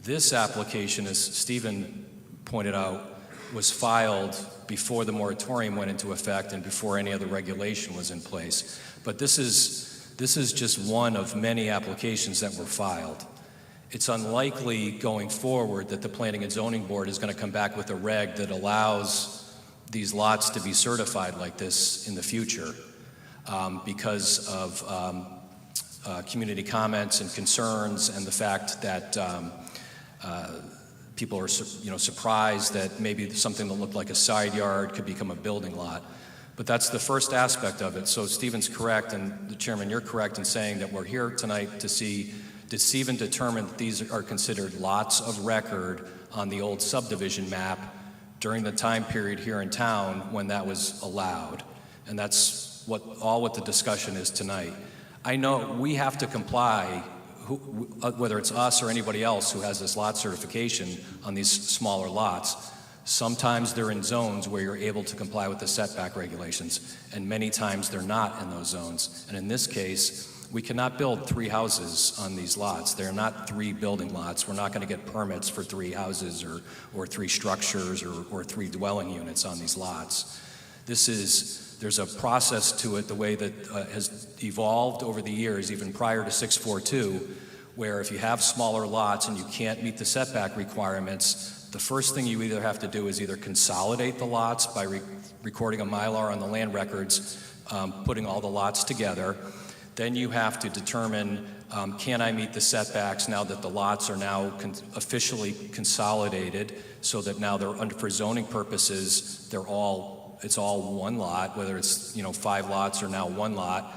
This application, as Stephen pointed out, was filed before the moratorium went into effect and before any other regulation was in place. But this is just one of many applications that were filed. it's unlikely going forward that the Planning and Zoning Board is going to come back with a reg that allows these lots to be certified like this in the future because of community comments and concerns and the fact that people are surprised that maybe something that looked like a side yard could become a building lot. But that's the first aspect of it. So Stephen's correct, and the Chairman, you're correct in saying that we're here tonight to see, did Stephen determine that these are considered lots of record on the old subdivision map during the time period here in town when that was allowed? And that's what the discussion is tonight. I know we have to comply, whether it's us or anybody else who has this lot certification on these smaller lots. Sometimes they're in zones where you're able to comply with the setback regulations, and many times they're not in those zones. And in this case, we cannot build 3 houses on these lots. They're not 3 building lots. We're not going to get permits for 3 houses or 3 structures or 3 dwelling units on these lots. There's a process to it, the way that has evolved over the years, even prior to 642, where if you have smaller lots and you can't meet the setback requirements, the first thing you either have to do is either consolidate the lots by recording a Mylar on the land records, putting all the lots together. Then you have to determine, can I meet the setbacks now that the lots are now officially consolidated, so that now they're for zoning purposes, it's all one lot, whether it's 5 lots or now 1 lot.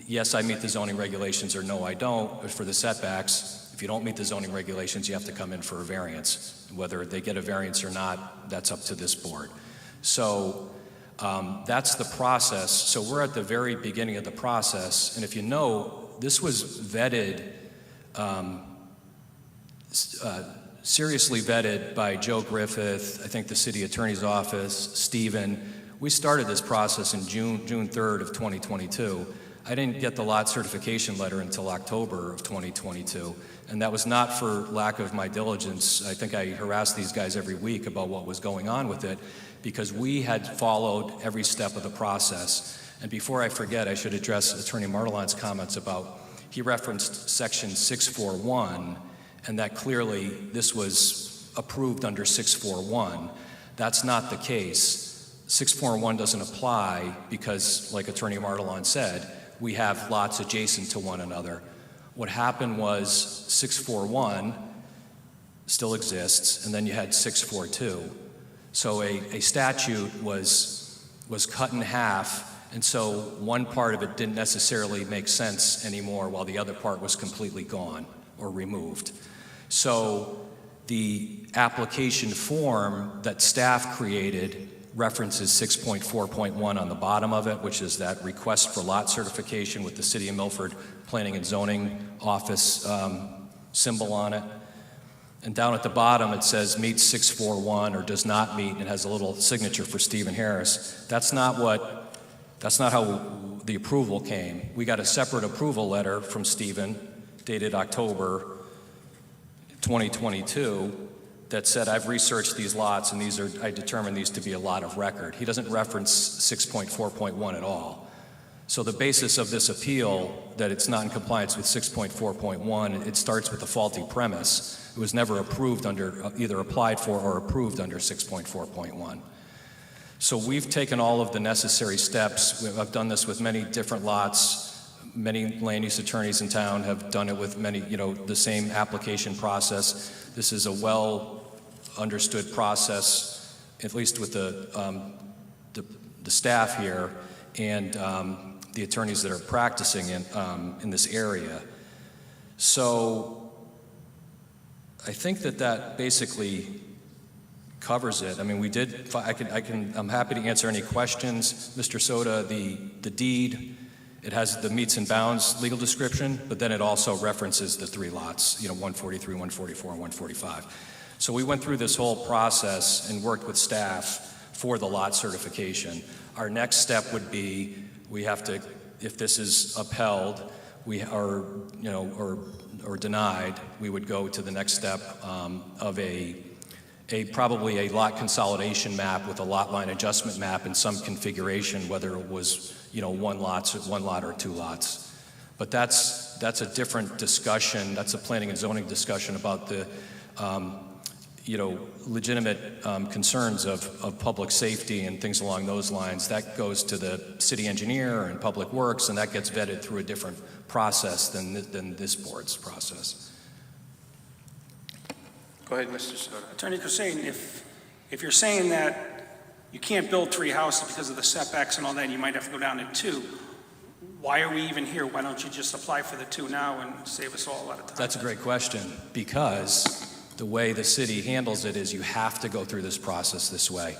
Yes, I meet the zoning regulations, or no, I don't. For the setbacks, if you don't meet the zoning regulations, you have to come in for a variance. Whether they get a variance or not, that's up to this board. So that's the process. So we're at the very beginning of the process, and if you know, this was vetted, seriously vetted by Joe Griffith, I think the city attorney's office, Stephen. We started this process in June 3rd of 2022. I didn't get the lot certification letter until October of 2022, and that was not for lack of my diligence. I think I harassed these guys every week about what was going on with it, because we had followed every step of the process. And before I forget, I should address Attorney Martelan's comments about, he referenced section 641, and that clearly this was approved under 641. That's not the case. 641 doesn't apply because, like Attorney Martelan said, we have lots adjacent to one another. What happened was 641 still exists, and then you had 642. So a statute was cut in half, and so one part of it didn't necessarily make sense anymore, while the other part was completely gone or removed. So the application form that staff created references 6.4.1 on the bottom of it, which is that request for lot certification with the City of Milford Planning and Zoning Office symbol on it. And down at the bottom it says meets 641 or does not meet, and it has a little signature for Stephen Harris. That's not how the approval came. We got a separate approval letter from Stephen dated October 2022 that said, I've researched these lots and I determined these to be a lot of record. He doesn't reference 6.4.1 at all. So the basis of this appeal, that it's not in compliance with 6.4.1, it starts with a faulty premise. It was never approved under, either applied for or approved under 6.4.1. So we've taken all of the necessary steps. I've done this with many different lots. Many land use attorneys in town have done it with many, the same application process. This is a well understood process, at least with the staff here and the attorneys that are practicing in this area. So I think that basically covers it. I mean, I'm happy to answer any questions. Mr. Soda, the deed, it has the meets and bounds legal description, but then it also references the 3 lots, 143, 144, and 145. So we went through this whole process and worked with staff for the lot certification. Our next step would be, we have to, if this is upheld, or denied, we would go to the next step of probably a lot consolidation map with a lot line adjustment map in some configuration, whether it was 1 lot or 2 lots. But that's that's a different discussion. That's a planning and zoning discussion about the, legitimate concerns of public safety and things along those lines. That goes to the city engineer and public works, and that gets vetted through a different process than this board's process. Go ahead, Mr. Soto. Attorney Hussein, if you're saying that you can't build 3 houses because of the setbacks and all that, you might have to go down to 2, why are we even here? Why don't you just apply for the 2 now and save us all a lot of time? That's a great question, because the way the city handles it is you have to go through this process this way.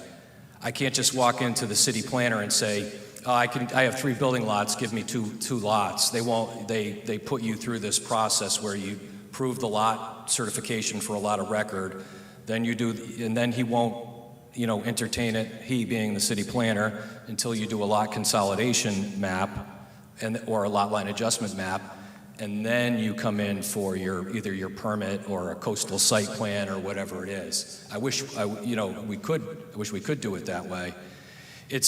I can't just walk into the city planner and say, oh, I have 3 building lots, give me two lots. They won't, they put you through this process where you prove the lot certification for a lot of record, then you do, and then he won't, entertain it, he being the city planner, until you do a lot consolidation map or a lot line adjustment map, and then you come in for either your permit or a coastal site plan or whatever it is. I wish we could do it that way. It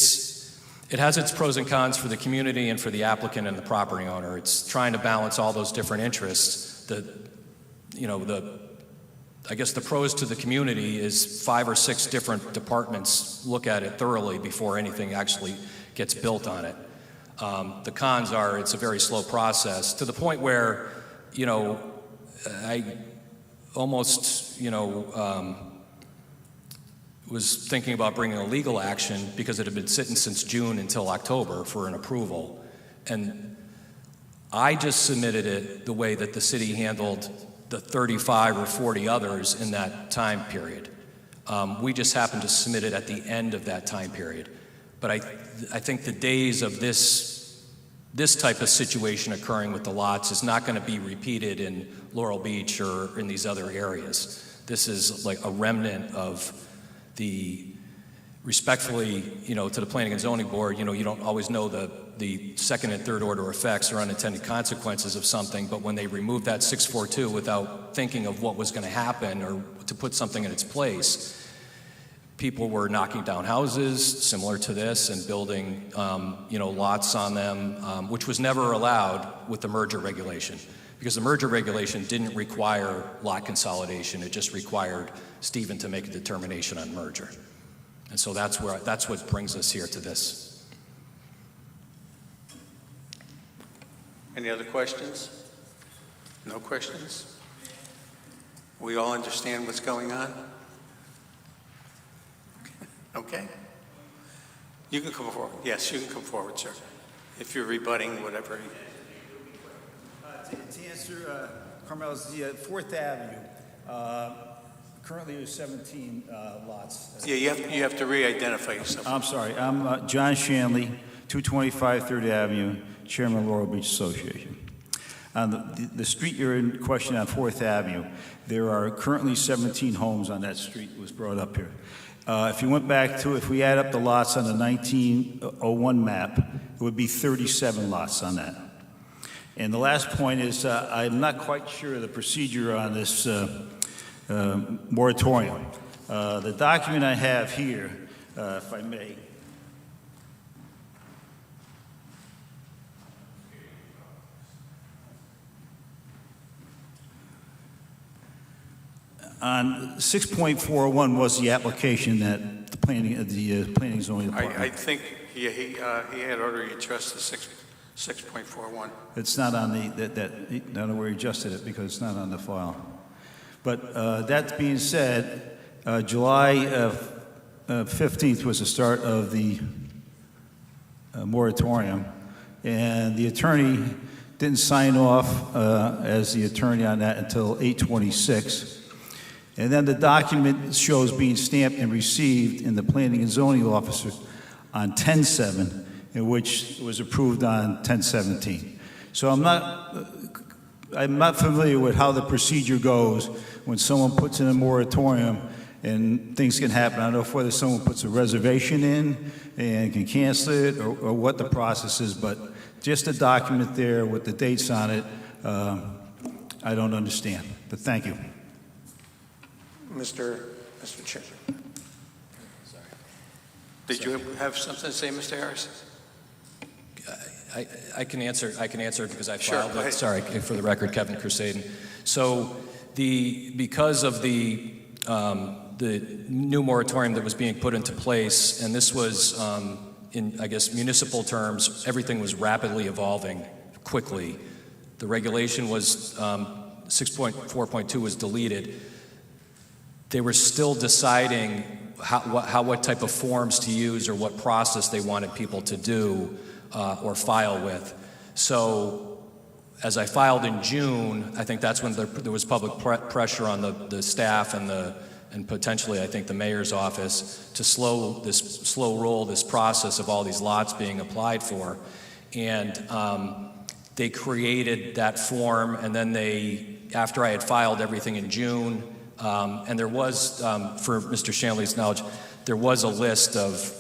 has its pros and cons for the community and for the applicant and the property owner. It's trying to balance all those different interests. I guess the pros to the community is 5 or 6 different departments look at it thoroughly before anything actually gets built on it. The cons are it's a very slow process, to the point where, I almost, was thinking about bringing a legal action because it had been sitting since June until October for an approval. And I just submitted it the way that the city handled the 35 or 40 others in that time period. We just happened to submit it at the end of that time period. But I think the days of this type of situation occurring with the lots is not going to be repeated in Laurel Beach or in these other areas. This is like a remnant of the, respectfully, to the Planning and Zoning Board, you don't always know the second and third order effects or unintended consequences of something, but when they removed that 642 without thinking of what was going to happen or to put something in its place, people were knocking down houses similar to this and building, lots on them, which was never allowed with the merger regulation, because the merger regulation didn't require lot consolidation. It just required Stephen to make a determination on merger. And so that's what brings us here to this. Any other questions? No questions? We all understand what's going on? Okay. You can come forward. Yes, you can come forward, sir. If you're rebutting whatever. To answer Carmel's, the 4th Avenue, currently there's 17 lots. Yeah, you have to re-identify yourself. I'm sorry. I'm John Shanley, 225 3rd Avenue, Chairman of Laurel Beach Association. On the street you're in question on 4th Avenue, there are currently 17 homes on that street. It was brought up here. If you went back to, if we add up the lots on the 1901 map, it would be 37 lots on that. And the last point is, I'm not quite sure of the procedure on this moratorium. The document I have here, if I may, on 6.41 was the application that the planning zoning department. I think he had already addressed the 6.41. It's not on I don't know where he adjusted it because it's not on the file. But that being said, July 15th was the start of the moratorium, and the attorney didn't sign off as the attorney on that until 8/26. And then the document shows being stamped and received in the planning and zoning officer on 10/7, in which it was approved on 10/17. So I'm not familiar with how the procedure goes when someone puts in a moratorium and things can happen. I don't know if whether someone puts a reservation in and can cancel it or what the process is, but just a document there with the dates on it, I don't understand. But thank you. Mr. Chairman. Did you have something to say, Mr. Harris? I can answer it because I Sure, filed go it. ahead. Sorry, for the record, Kevin Crusaden. So because of the new moratorium that was being put into place, and this was, in, I guess, municipal terms, everything was rapidly evolving quickly. The regulation was, 6.4.2 was deleted. They were still deciding what type of forms to use or what process they wanted people to do or file with. So as I filed in June, I think that's when there was public pressure on the staff and potentially, I think, the mayor's office to slow roll this process of all these lots being applied for. And they created that form, and then after I had filed everything in June, and there was, for Mr. Shanley's knowledge, there was a list of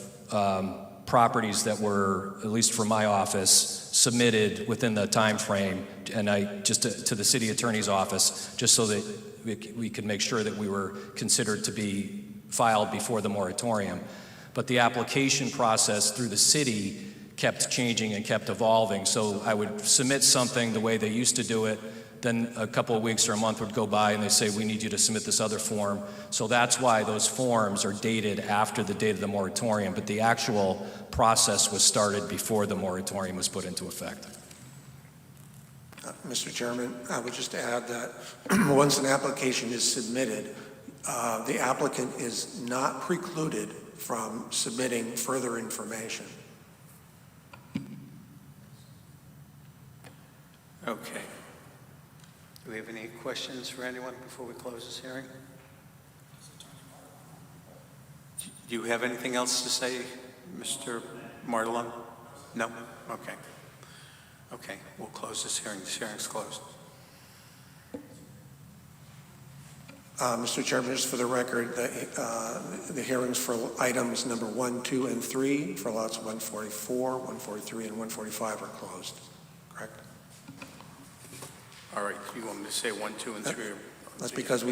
properties that were, at least for my office, submitted within the time frame, and to the city attorney's office, just so that we could make sure that we were considered to be filed before the moratorium. But the application process through the city kept changing and kept evolving. So I would submit something the way they used to do it, then a couple of weeks or a month would go by and they say, we need you to submit this other form. So that's why those forms are dated after the date of the moratorium, but the actual process was started before the moratorium was put into effect. Mr. Chairman, I would just add that once an application is submitted, the applicant is not precluded from submitting further information. Okay. Do we have any questions for anyone before we close this hearing? Do you have anything else to say, Mr. Martelon? No? Okay. Okay, we'll close this hearing. This hearing's closed. Mr. Chairman, just for the record, the hearings for items number 1, 2, and 3 for lots 144, 143, and 145 are closed. Correct? All right, you want me to say 1, 2, and 3? That's because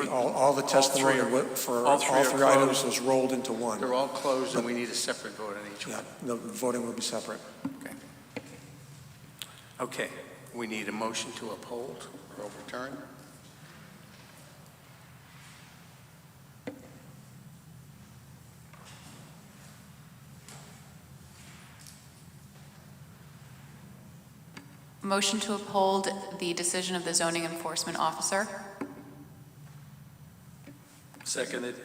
all the testimony for all three items was rolled into one. They're all closed, and we need a separate vote on each one. Yeah, the voting will be separate. Okay. Okay, we need a motion to uphold or overturn. Motion to uphold the decision of the zoning enforcement officer. Seconded.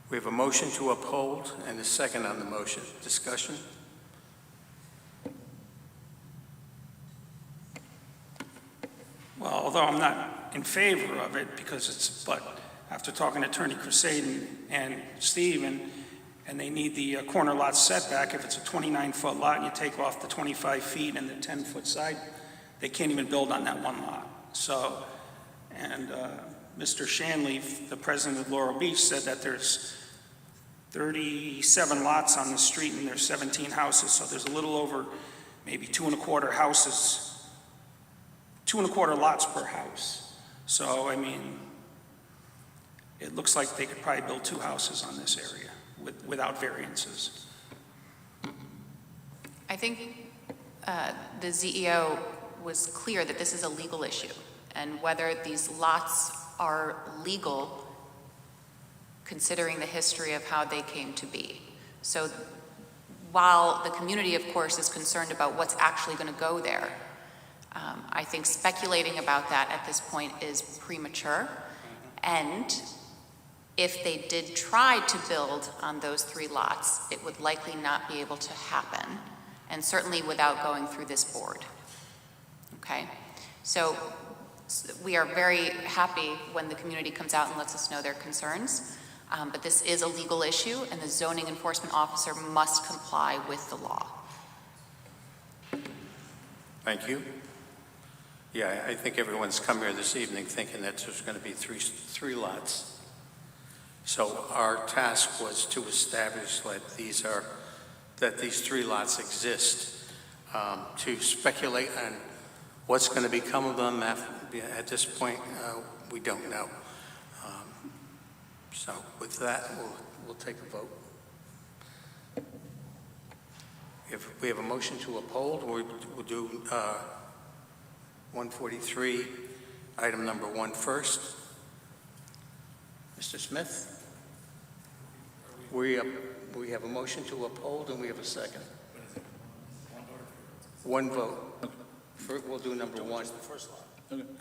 We have a motion to uphold and a second on the motion. Discussion? Well, although I'm not in favor of it but after talking to Attorney Crusaden and Steve, and they need the corner lot setback, if it's a 29-foot lot and you take off the 25 feet and the 10-foot side, they can't even build on that one lot. So, and Mr. Shanley, the president of Laurel Beach, said that there's 37 lots on the street and there's 17 houses, so there's a little over maybe 2.25 houses, 2.25 lots per house. So, I mean, it looks like they could probably build 2 houses on this area without variances. I think the ZEO was clear that this is a legal issue, and whether these lots are legal, considering the history of how they came to be. So while the community, of course, is concerned about what's actually going to go there, I think speculating about that at this point is premature. And if they did try to build on those 3 lots, it would likely not be able to happen, and certainly without going through this board. Okay? So we are very happy when the community comes out and lets us know their concerns, but this is a legal issue, and the zoning enforcement officer must comply with the law. Thank you. Yeah, I think everyone's come here this evening thinking that there's going to be three lots. So our task was to establish that these 3 lots exist. To speculate on what's going to become of them at this point, we don't know. So with that, we'll take a vote. If we have a motion to uphold, we'll do 143, item number 1 first. Mr. Smith? We have a motion to uphold, and we have a second. One vote. We'll do number 1.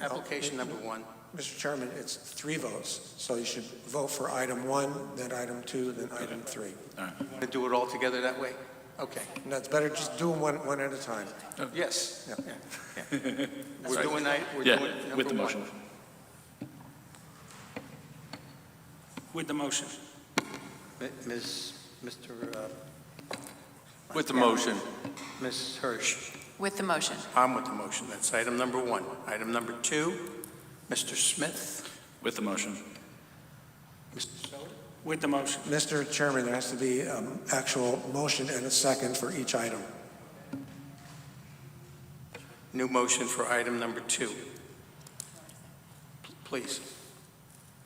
Application number 1. Mr. Chairman, it's 3 votes, so you should vote for item 1, then item 2, then item 3. Want to do it all together that way? Okay. And that's better, just do them one at a time. Yes. Yeah. Yeah. We're doing number with the 1. motion. With the motion. Mr. With the motion. Ms. Hirsch? With the motion. I'm with the motion. That's item number 1. Item number 2, Mr. Smith? With the motion. Mr. Soto? With the motion. Mr. Chairman, there has to be actual motion and a second for each item. New motion for item number 2. Please.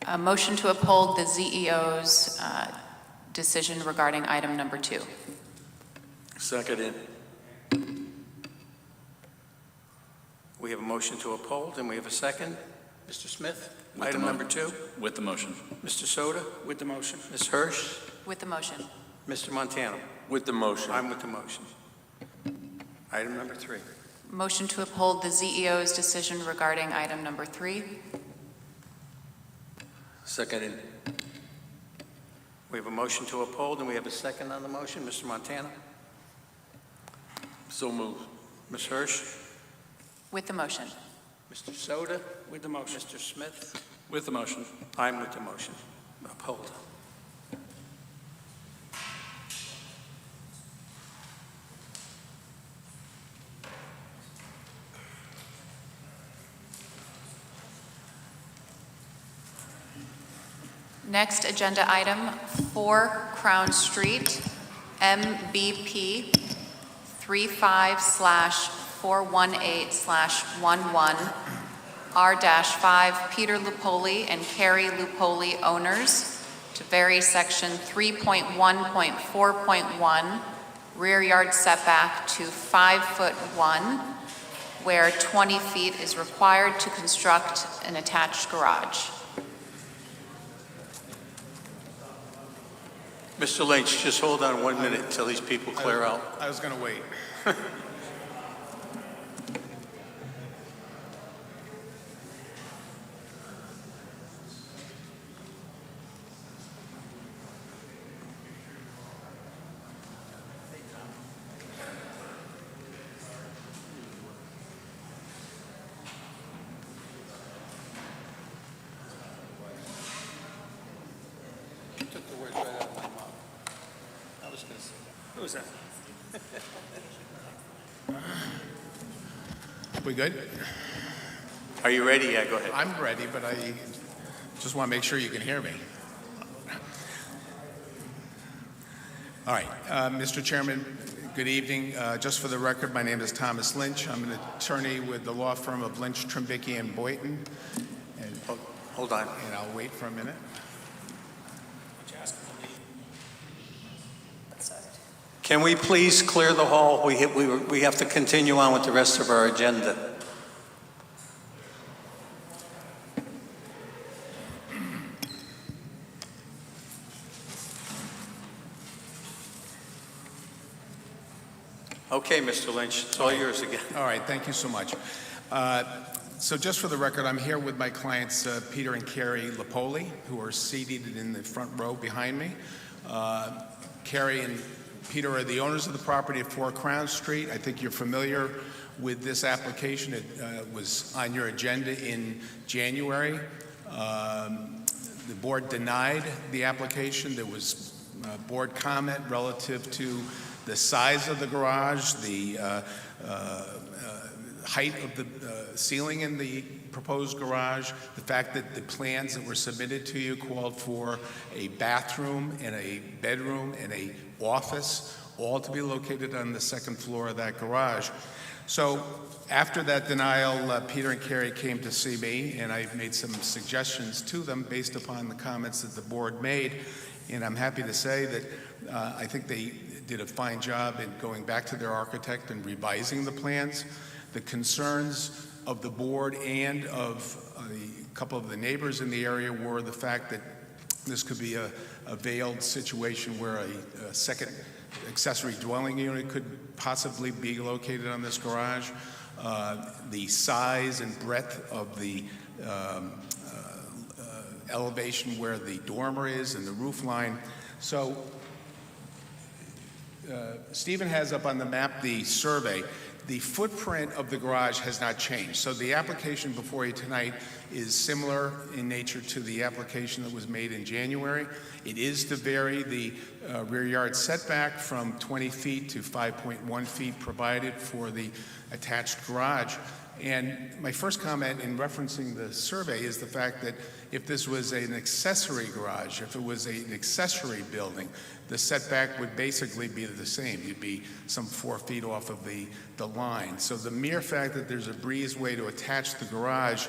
A motion to uphold the ZEO's decision regarding item number 2. Seconded. We have a motion to uphold, and we have a second. Mr. Smith? With Item the number 2. With the motion. Mr. Soto? With the motion. Ms. Hirsch? With the motion. Mr. Montano? With the motion. I'm with the motion. Item number 3. Motion to uphold the ZEO's decision regarding item number 3. Seconded. We have a motion to uphold, and we have a second on the motion. Mr. Montano? So moved. Ms. Hirsch? With the motion. Mr. Soto? With the motion. Mr. Smith? With the motion. I'm with the motion. Uphold. Next agenda item, 4 Crown Street, MBP 35/418/11, R-5, Peter Lupoli and Carrie Lupoli owners, to vary section 3.1.4.1, rear yard setback to 5'1", where 20 feet is required to construct an attached garage. Mr. Lynch, just hold on 1 minute until these people clear out. I was going to wait. You took the words right out of my mouth. I was going to say that. Who was that? We good? Are you ready? Yeah, go ahead. I'm ready, but I just want to make sure you can hear me. All right, Mr. Chairman, good evening. Just for the record, my name is Thomas Lynch. I'm an attorney with the law firm of Lynch, Trimbicki, and Boynton. And, Hold on. and I'll wait for a minute. Can we please clear the hall? We have to continue on with the rest of our agenda. Okay, Mr. Lynch, it's all yours again. All right, thank you so much. So just for the record, I'm here with my clients, Peter and Carrie Lupoli, who are seated in the front row behind me. Carrie and Peter are the owners of the property at 4 Crown Street. I think you're familiar with this application. It was on your agenda in January. The board denied the application. There was board comment relative to the size of the garage, the height of the ceiling in the proposed garage, the fact that the plans that were submitted to you called for a bathroom and a bedroom and a office, all to be located on the second floor of that garage. So after that denial, Peter and Carrie came to see me, and I made some suggestions to them based upon the comments that the board made. And I'm happy to say that I think they did a fine job in going back to their architect and revising the plans. The concerns of the board and of a couple of the neighbors in the area were the fact that this could be a veiled situation where a second accessory dwelling unit could possibly be located on this garage. The size and breadth of the elevation where the dormer is and the roof line. So Stephen has up on the map the survey. The footprint of the garage has not changed. So the application before you tonight is similar in nature to the application that was made in January. It is to vary the rear yard setback from 20 feet to 5.1 feet provided for the attached garage. And my first comment in referencing the survey is the fact that if this was an accessory garage, if it was an accessory building, the setback would basically be the same. You'd be some 4 feet off of the line. So the mere fact that there's a breezeway to attach the garage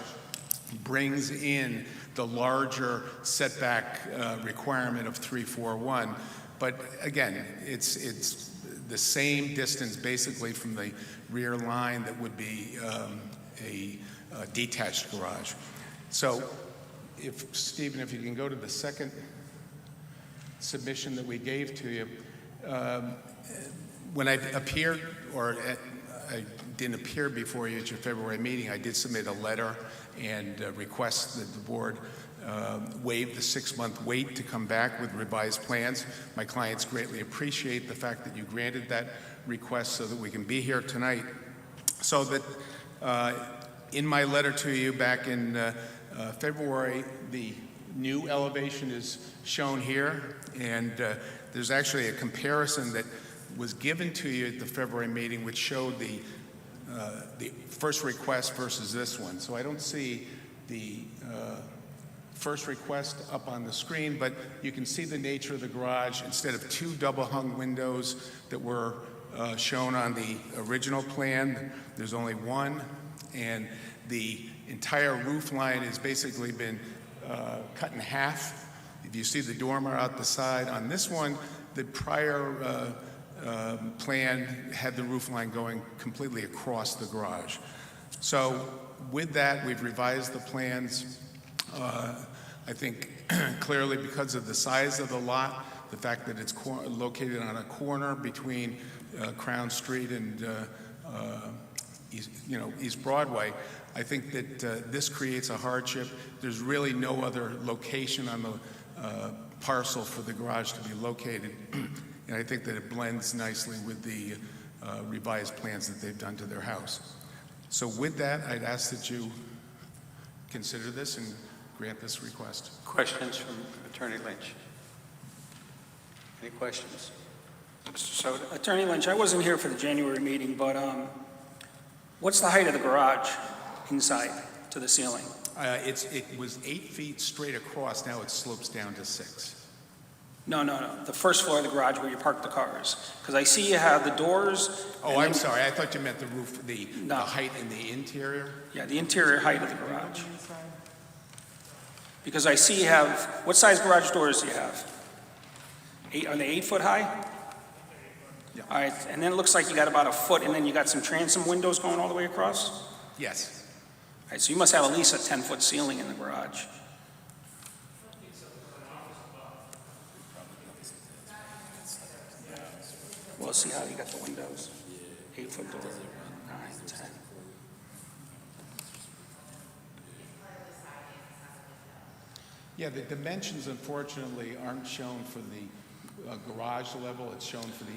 brings in the larger setback requirement of 341. But again, it's the same distance basically from the rear line that would be a detached garage. So if, Stephen, if you can go to the second submission that we gave to you. When I appeared, or I didn't appear before you at your February meeting, I did submit a letter and request that the board waive the 6-month wait to come back with revised plans. My clients greatly appreciate the fact that you granted that request so that we can be here tonight. So that in my letter to you back in February, the new elevation is shown here, and there's actually a comparison that was given to you at the February meeting which showed the first request versus this one. So I don't see the first request up on the screen, but you can see the nature of the garage. Instead of 2 double-hung windows that were shown on the original plan, there's only 1, and the entire roof line has basically been cut in half. If you see the dormer out the side on this one, the prior plan had the roof line going completely across the garage. So with that, we've revised the plans. I think clearly because of the size of the lot, the fact that it's located on a corner between Crown Street and East Broadway, I think that this creates a hardship. There's really no other location on the parcel for the garage to be located. And I think that it blends nicely with the revised plans that they've done to their house. So with that, I'd ask that you consider this and grant this request. Questions from Attorney Lynch? Any questions? Mr. Soto? Attorney Lynch, I wasn't here for the January meeting, but what's the height of the garage inside to the ceiling? It was 8 feet straight across. Now it slopes down to 6. No. The first floor of the garage where you park the cars. Because I see you have the doors. Oh, I'm sorry. I thought you meant the roof, the height in the interior. Yeah, the interior height of the garage. Because I see you have, what size garage doors do you have? Are they 8 foot high? Yeah. All right, and then it looks like you got about a foot, and then you got some transom windows going all the way across? Yes. All right, so you must have at least a 10-foot ceiling in the garage. We'll see how you got the windows. 8-foot door, 9, 10. Yeah, the dimensions unfortunately aren't shown for the garage level. It's shown for the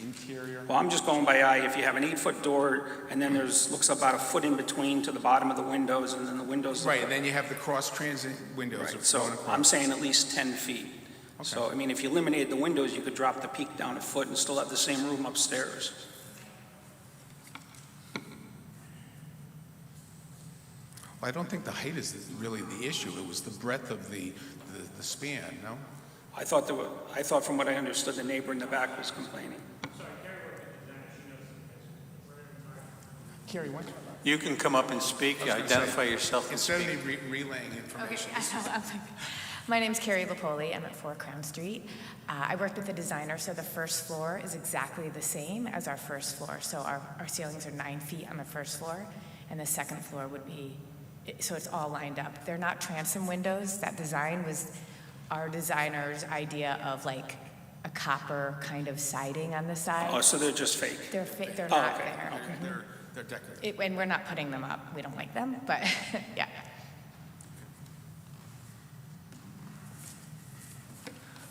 interior. Well, I'm just going by eye. If you have an 8-foot door, and then looks about a foot in between to the bottom of the windows, and then the windows. Right, and then you have the cross-transit windows. Right, so I'm saying at least 10 feet. Okay. So, I mean, if you eliminated the windows, you could drop the peak down a foot and still have the same room upstairs. Well, I don't think the height is really the issue. It was the breadth of the span, no? I thought from what I understood, the neighbor in the back was complaining. Carrie, what? You can come up and speak, identify yourself and Instead speak. of me relaying information. My name's Carrie Lapoli. I'm at 4 Crown Street. I worked with the designer, so the first floor is exactly the same as our first floor. So our ceilings are 9 feet on the first floor, and the second floor would be, so it's all lined up. They're not transom windows. That design was our designer's idea of like a copper kind of siding on the side. Oh, so they're just fake? They're fake. They're Oh, not okay. there. Okay, they're decorative. And we're not putting them up. We don't like them, but yeah.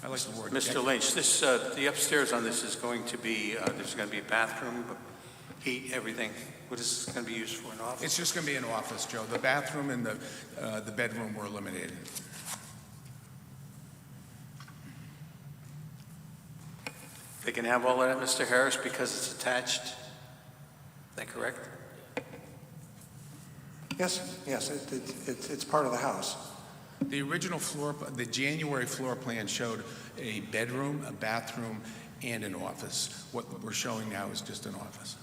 I like the word. Mr. Lynch, this, the upstairs on this is going to be, there's going to be a bathroom, heat, everything. What is this going to be used for, an office? It's just going to be an office, Joe. The bathroom and the bedroom were eliminated. They can have all of that, Mr. Harris, because it's attached? Is that correct? Yes, it's part of the house. The original the January floor plan showed a bedroom, a bathroom, and an office. What we're showing now is just an office.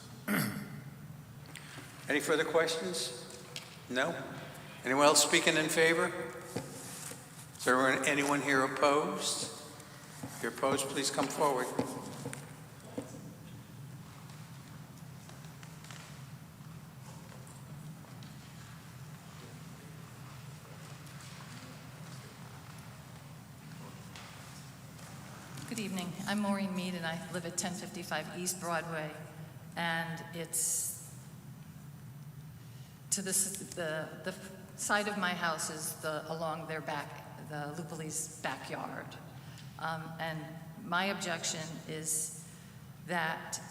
Any further questions? No? Anyone else speaking in favor? Is there anyone here opposed? If you're opposed, please come forward. Good evening. I'm Maureen Mead, and I live at 1055 East Broadway. And it's to the side of my house is along their back, the Lupoli's backyard. And my objection is that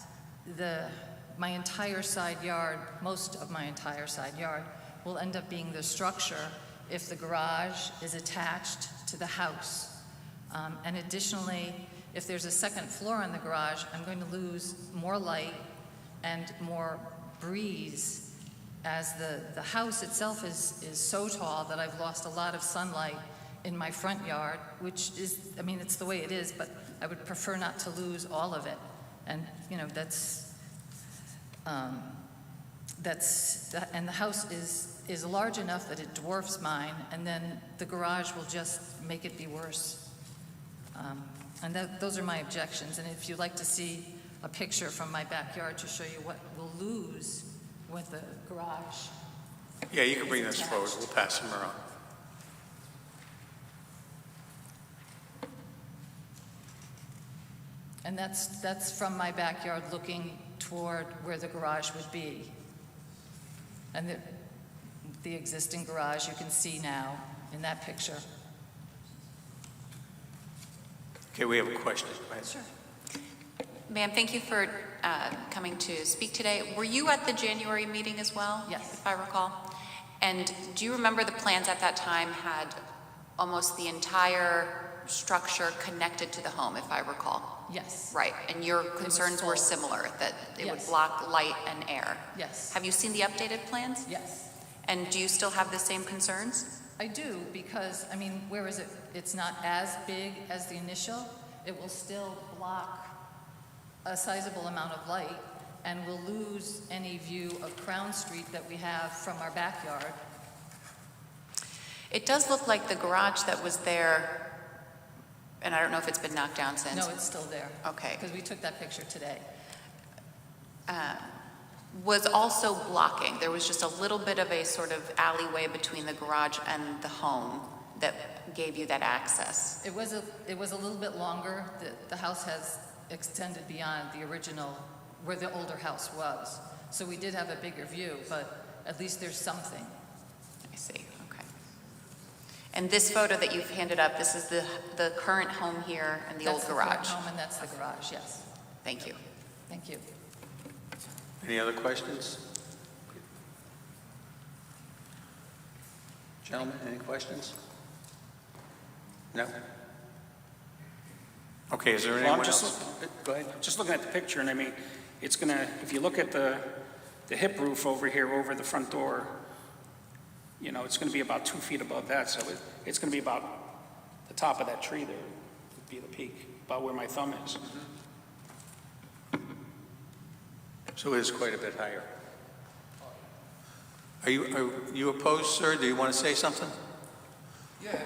my entire side yard, most of my entire side yard, will end up being the structure if the garage is attached to the house. And additionally, if there's a second floor on the garage, I'm going to lose more light and more breeze, as the house itself is so tall that I've lost a lot of sunlight in my front yard, which is, I mean, it's the way it is, but I would prefer not to lose all of it. And, you know, and the house is large enough that it dwarfs mine, and then the garage will just make it be worse. And those are my objections. And if you'd like to see a picture from my backyard to show you what we'll lose with the garage. Yeah, you can bring this forward. We'll pass them around. And that's from my backyard looking toward where the garage would be. And the existing garage you can see now in that picture. Okay, we have a question. Go ahead. Sure. Ma'am, thank you for coming to speak today. Were you at the January meeting as well? Yes. If I recall. And do you remember the plans at that time had almost the entire structure connected to the home, if I recall? Yes. Right, and your concerns were similar, that it would block light and air? Yes. Have you seen the updated plans? Yes. And do you still have the same concerns? I do, because, I mean, where is it? It's not as big as the initial. It will still block a sizable amount of light, and we'll lose any view of Crown Street that we have from our backyard. It does look like the garage that was there, and I don't know if it's been knocked down since. No, it's still there. Okay. Because we took that picture today. Was also blocking. There was just a little bit of a sort of alleyway between the garage and the home that gave you that access. It was a little bit longer. The house has extended beyond the original, where the older house was. So we did have a bigger view, but at least there's something. I see, okay. And this photo that you've handed up, this is the current home here and the old garage? That's the current home, and that's the garage, yes. Thank you. Thank you. Any other questions? Gentlemen, any questions? No? Okay, is there Well, anyone I'm just, else? Go ahead. just looking at the picture, and I mean, it's gonna, if you look at the hip roof over here, over the front door, you know, it's gonna be about 2 feet above that, so it's gonna be about the top of that tree there, would be the peak, about where my thumb is. So it is quite a bit higher. Are you opposed, sir? Do you want to say something? Yeah,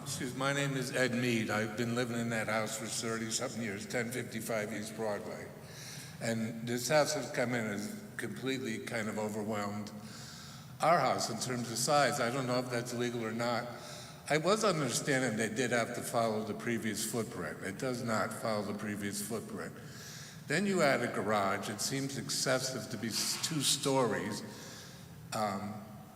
Excuse me, my name is Ed Mead. I've been living in that house for 30-something years, 1055 East Broadway. And this house has come in as completely kind of overwhelmed our house in terms of size. I don't know if that's legal or not. I was understanding they did have to follow the previous footprint. It does not follow the previous footprint. Then you add a garage. It seems excessive to be 2 stories.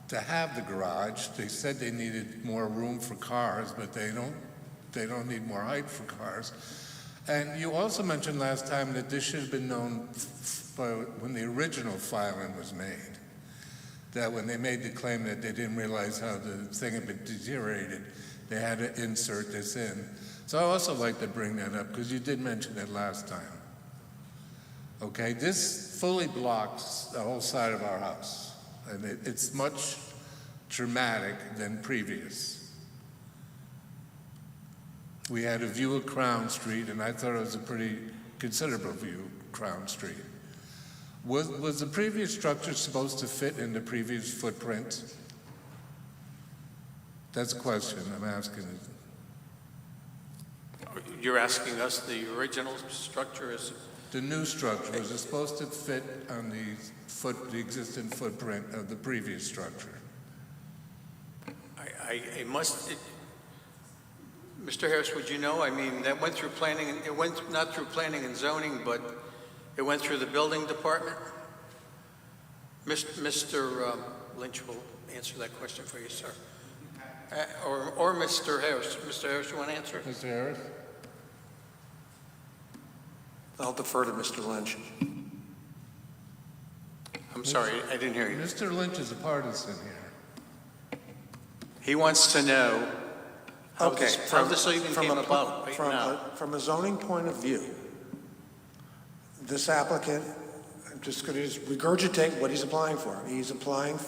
To have the garage, they said they needed more room for cars, but they don't need more height for cars. And you also mentioned last time that this should have been known when the original filing was made. That when they made the claim that they didn't realize how the thing had been deteriorated, they had to insert this in. So I also like to bring that up because you did mention it last time. Okay, this fully blocks the whole side of our house. And it's much dramatic than previous. We had a view of Crown Street, and I thought it was a pretty considerable view of Crown Street. Was the previous structure supposed to fit in the previous footprint? That's a question I'm asking. You're asking us the original structure is? The new structure, was it supposed to fit on the existing footprint of the previous structure? Mr. Harris, would you know? I mean, that went through planning, it went not through planning and zoning, but it went through the building department. Mr. Lynch will answer that question for you, sir. Or Mr. Harris. Mr. Harris, you want to answer? Mr. Harris? I'll defer to Mr. Lynch. I'm sorry, I didn't hear you. Mr. Lynch is a partisan here. He wants to know how this even came about right now. From a zoning point of view, this applicant, I'm just going to regurgitate what he's applying for. He's applying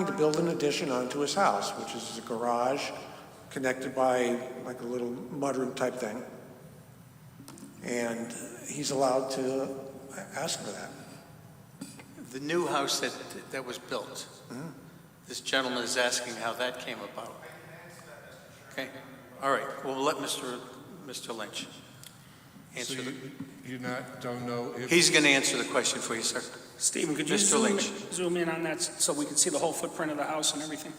to build an addition onto his house, which is a garage connected by like a little mudroom type thing. And he's allowed to ask for that. The new house that was built, this gentleman is asking how that came about. Okay, all right, we'll let Mr. Lynch answer. So you don't know if... He's going to answer the question for you, sir. Stephen, could you zoom in on that so we can see the whole footprint of the house and everything?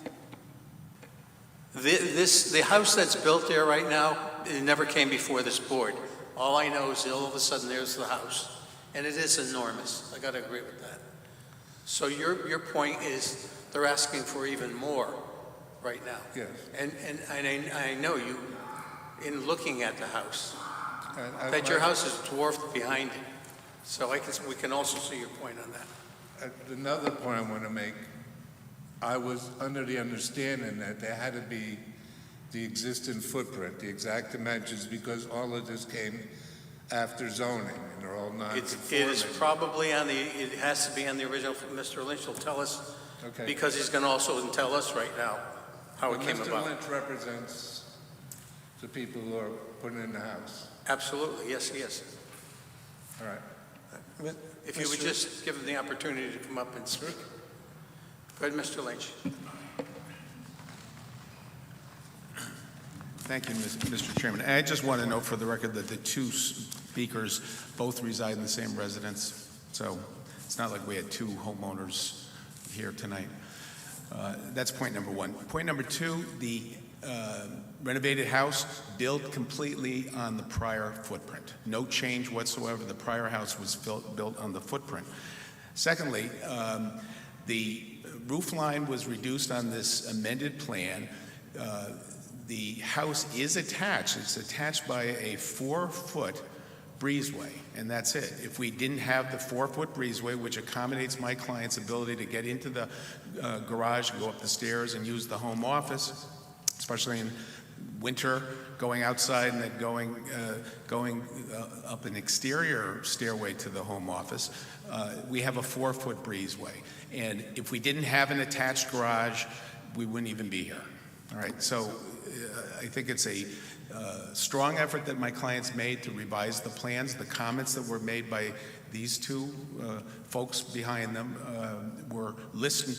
The house that's built there right now, it never came before this board. All I know is that all of a sudden there's the house, and it is enormous. I got to agree with that. So your point is they're asking for even more right now. Yes. And I know you, in looking at the house, that your house is dwarfed behind it. So we can also see your point on that. Another point I want to make, I was under the understanding that there had to be the existing footprint, the exact dimensions, because all of this came after zoning, and they're all non-conforming. It is probably it has to be on the original. Mr. Lynch will tell us, okay, because he's going to also tell us right now how it came about. Mr. Lynch represents the people who are putting in the house. Absolutely, yes, he is. All right. If you would just give him the opportunity to come up and speak. Go ahead, Mr. Lynch. Thank you, Mr. Chairman. I just want to note for the record that the 2 speakers both reside in the same residence, so it's not like we had 2 homeowners here tonight. That's point number 1. Point number 2, the renovated house built completely on the prior footprint. No change whatsoever. The prior house was built on the footprint. Secondly, the roof line was reduced on this amended plan. The house is attached. It's attached by a 4-foot breezeway, and that's it. If we didn't have the 4-foot breezeway, which accommodates my client's ability to get into the garage, go up the stairs, and use the home office, especially in winter, going outside and then going up an exterior stairway to the home office, we have a 4-foot breezeway. And if we didn't have an attached garage, we wouldn't even be here. All right, so I think it's a strong effort that my clients made to revise the plans. The comments that were made by these 2 folks behind them were listened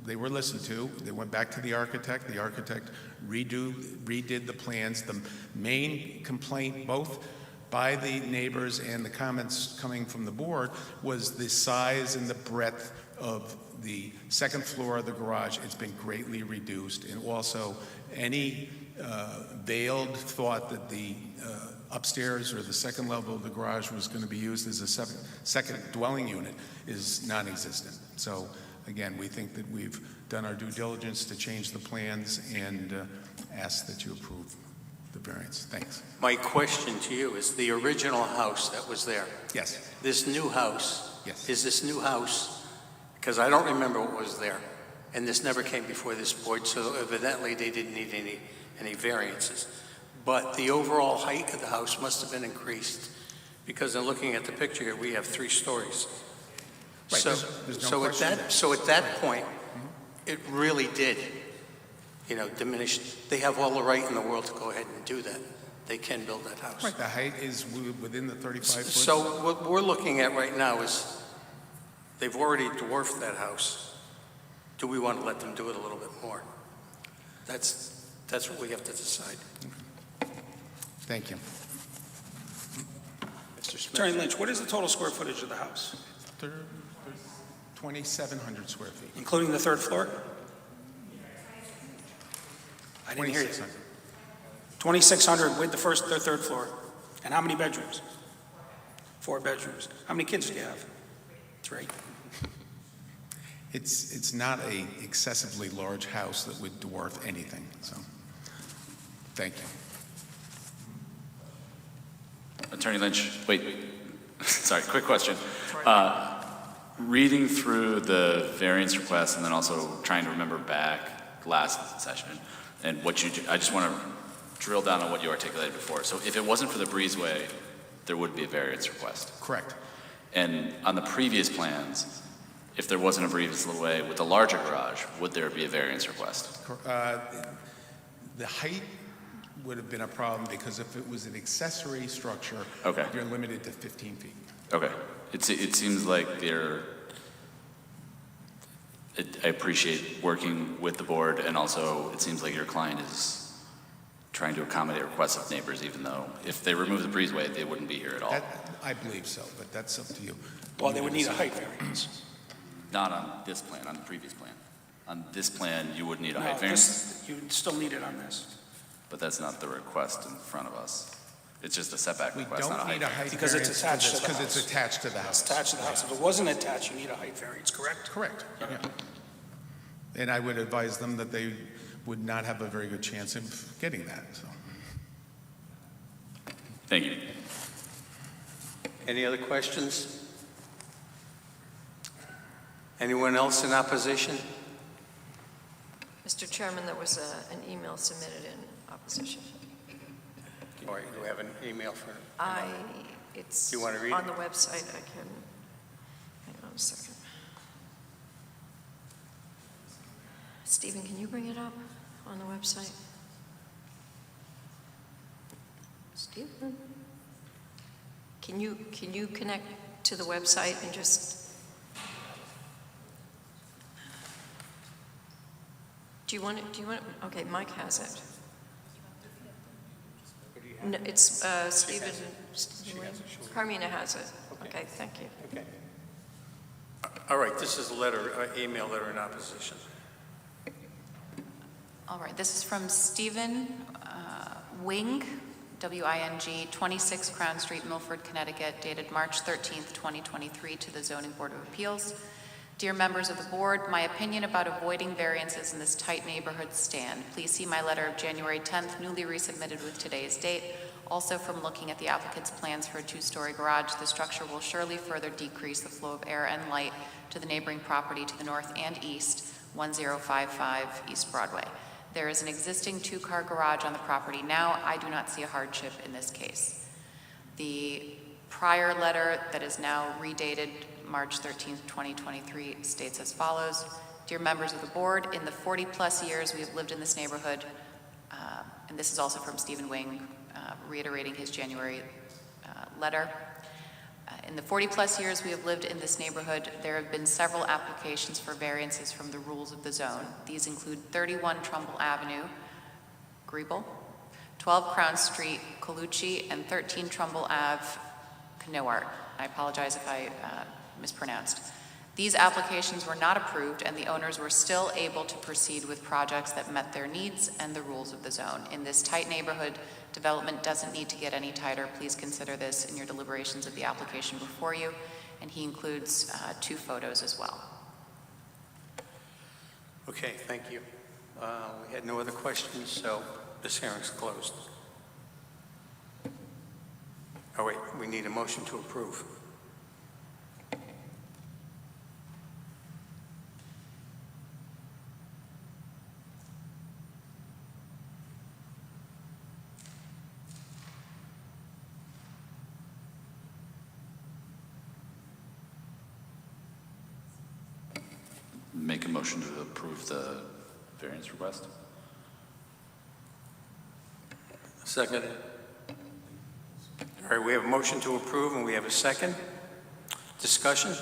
they were listened to. They went back to the architect. The architect redid the plans. The main complaint, both by the neighbors and the comments coming from the board, was the size and the breadth of the second floor of the garage. It's been greatly reduced. And also, any veiled thought that the upstairs or the second level of the garage was going to be used as a second dwelling unit is non-existent. So again, we think that we've done our due diligence to change the plans and ask that you approve the variance. Thanks. My question to you is the original house that was there. Yes. This new house. Yes. Is this new house, because I don't remember what was there, and this never came before this board, so evidently they didn't need any variances. But the overall height of the house must have been increased, because in looking at the picture here, we have 3 stories. Right, So, there's no so at question that, so at that point, it really did, diminish. They have all the right in the world to go ahead and do that. They can build that house. Right, the height is within the 35 foot. So what we're looking at right now is they've already dwarfed that house. Do we want to let them do it a little bit more? That's what we have to decide. Thank you. Mr. Smith? Attorney Lynch, what is the total square footage of the house, 2,700 square feet. including the 3rd floor? I didn't hear you. 2,600. 2,600 with the 3rd floor. And how many bedrooms? 4 bedrooms. How many kids do you have? 3. It's not a excessively large house that would dwarf anything, so, thank you. Attorney Lynch, wait, sorry, quick question. Reading through the variance request and then also trying to remember back last session and I just want to drill down on what you articulated before. So if it wasn't for the breezeway, there would be a variance request. Correct. And on the previous plans, if there wasn't a breezeway with a larger garage, would there be a variance request? The height would have been a problem because if it was an accessory structure, Okay. you're limited to 15 feet. Okay. It seems like I appreciate working with the board, and also it seems like your client is trying to accommodate requests of neighbors, even though if they remove the breezeway, they wouldn't be here at all. I believe so, but that's up to you. Well, they would need a height variance. Not on this plan, on the previous plan. On this plan, you would need a No, height variance, you still need it on this. but that's not the request in front of us. It's just a setback We request, not a don't height need a variance. height Because variance. it's attached to the Because house. it's attached to the house. It's attached to the house. If it wasn't attached, you need a height variance, correct? Correct, yeah. And I would advise them that they would not have a very good chance of getting that, so. Thank you. Any other questions? Anyone else in opposition? Mr. Chairman, there was an email submitted in opposition. All right, do we have an email for? It's Do you want to read on it? the website. I can, hang on a second. Stephen, can you bring it up on the website? Stephen? Can you connect to the website and just? Do you want it? Okay, Mike has it. No, it's Stephen. Carmina has it. Okay, thank you. Okay. All right, this is a letter, email letter in opposition. All right, this is from Stephen Wing, W-I-N-G, 26 Crown Street, Milford, Connecticut, dated March 13th, 2023, to the Zoning Board of Appeals. Dear members of the board, my opinion about avoiding variances in this tight neighborhood stand. Please see my letter of January 10th, newly resubmitted with today's date. Also, from looking at the applicant's plans for a 2-story garage, the structure will surely further decrease the flow of air and light to the neighboring property to the north and east, 1055 East Broadway. There is an existing 2-car garage on the property now. I do not see a hardship in this case. The prior letter that is now redated March 13th, 2023 states as follows. Dear members of the board, in the 40-plus years we have lived in this neighborhood, and this is also from Stephen Wing, reiterating his January letter, In the 40-plus years we have lived in this neighborhood, there have been several applications for variances from the rules of the zone. These include 31 Trumbull Avenue, Griebel, 12 Crown Street, Colucci, and 13 Trumbull Ave, Canoart. I apologize if I mispronounced. These applications were not approved, and the owners were still able to proceed with projects that met their needs and the rules of the zone. In this tight neighborhood, development doesn't need to get any tighter. Please consider this in your deliberations of the application before you. And he includes 2 photos as well. Okay, thank you. We had no other questions, so this hearing's closed. Oh, wait, we need a motion to approve. Make a motion to approve the variance request. Second. All right, we have a motion to approve, and we have a second. Discussion?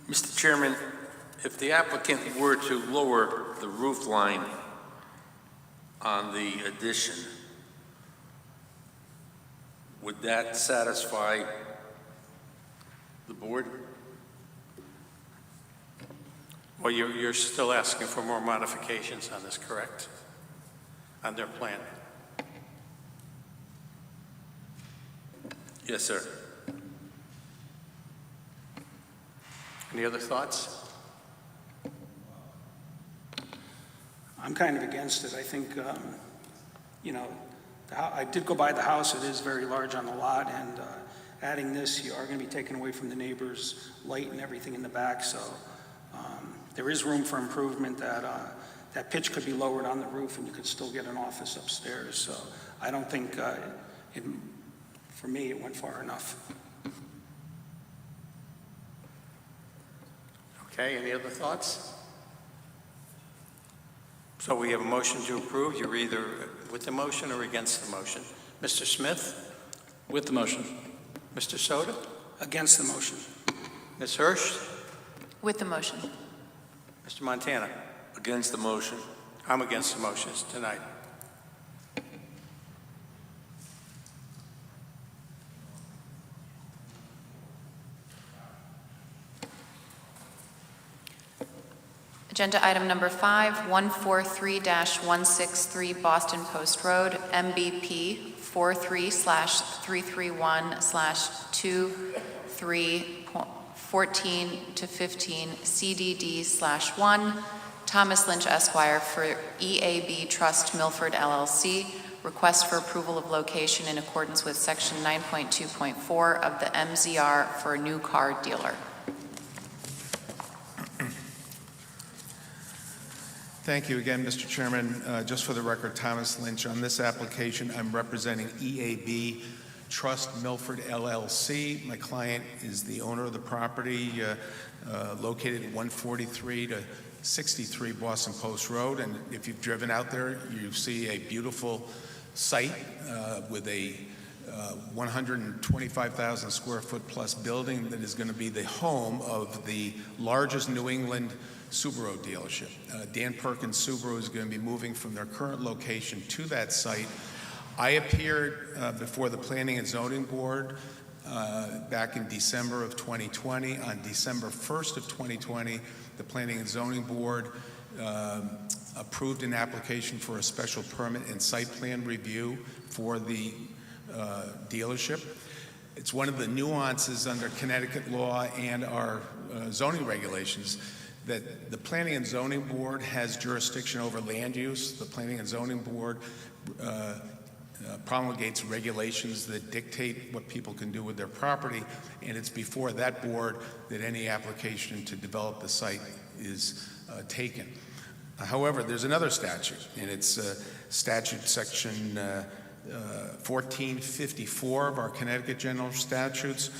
Mr. Chairman, if the applicant were to lower the roof line on the addition, would that satisfy the board? Well, you're still asking for more modifications on this, correct? On their plan? Yes, sir. Any other thoughts? I'm kind of against it. I think, you know, I did go by the house. It is very large on the lot, and adding this, you are going to be taking away from the neighbors' light and everything in the back. So there is room for improvement. That pitch could be lowered on the roof, and you could still get an office upstairs. So I don't think, for me, it went far enough. Okay, any other thoughts? So we have a motion to approve. You're either with the motion or against the motion. Mr. Smith? With the motion. Mr. Soto? Against the motion. Ms. Hirsch? With the motion. Mr. Montana? Against the motion. I'm against the motions tonight. Agenda item number 5, 143-163 Boston Post Road, MBP 43/23/2314 to 15 CDD/1, Thomas Lynch Esquire for EAB Trust Milford LLC, request for approval of location in accordance with section 9.2.4 of the MZR for a new car dealer. Thank you again, Mr. Chairman. Just for the record, Thomas Lynch. On this application, I'm representing EAB Trust Milford LLC. My client is the owner of the property located at 143 to 63 Boston Post Road. And if you've driven out there, you see a beautiful site with a 125,000 square foot plus building that is going to be the home of the largest New England Subaru dealership. Dan Perkins Subaru is going to be moving from their current location to that site. I appeared before the Planning and Zoning Board back in December of 2020. On December 1st of 2020, the Planning and Zoning Board approved an application for a special permit and site plan review for the dealership. It's one of the nuances under Connecticut law and our zoning regulations that the Planning and Zoning Board has jurisdiction over land use. The Planning and Zoning Board promulgates regulations that dictate what people can do with their property, and it's before that board that any application to develop the site is taken. However, there's another statute, and it's statute section 1454 of our Connecticut General Statutes.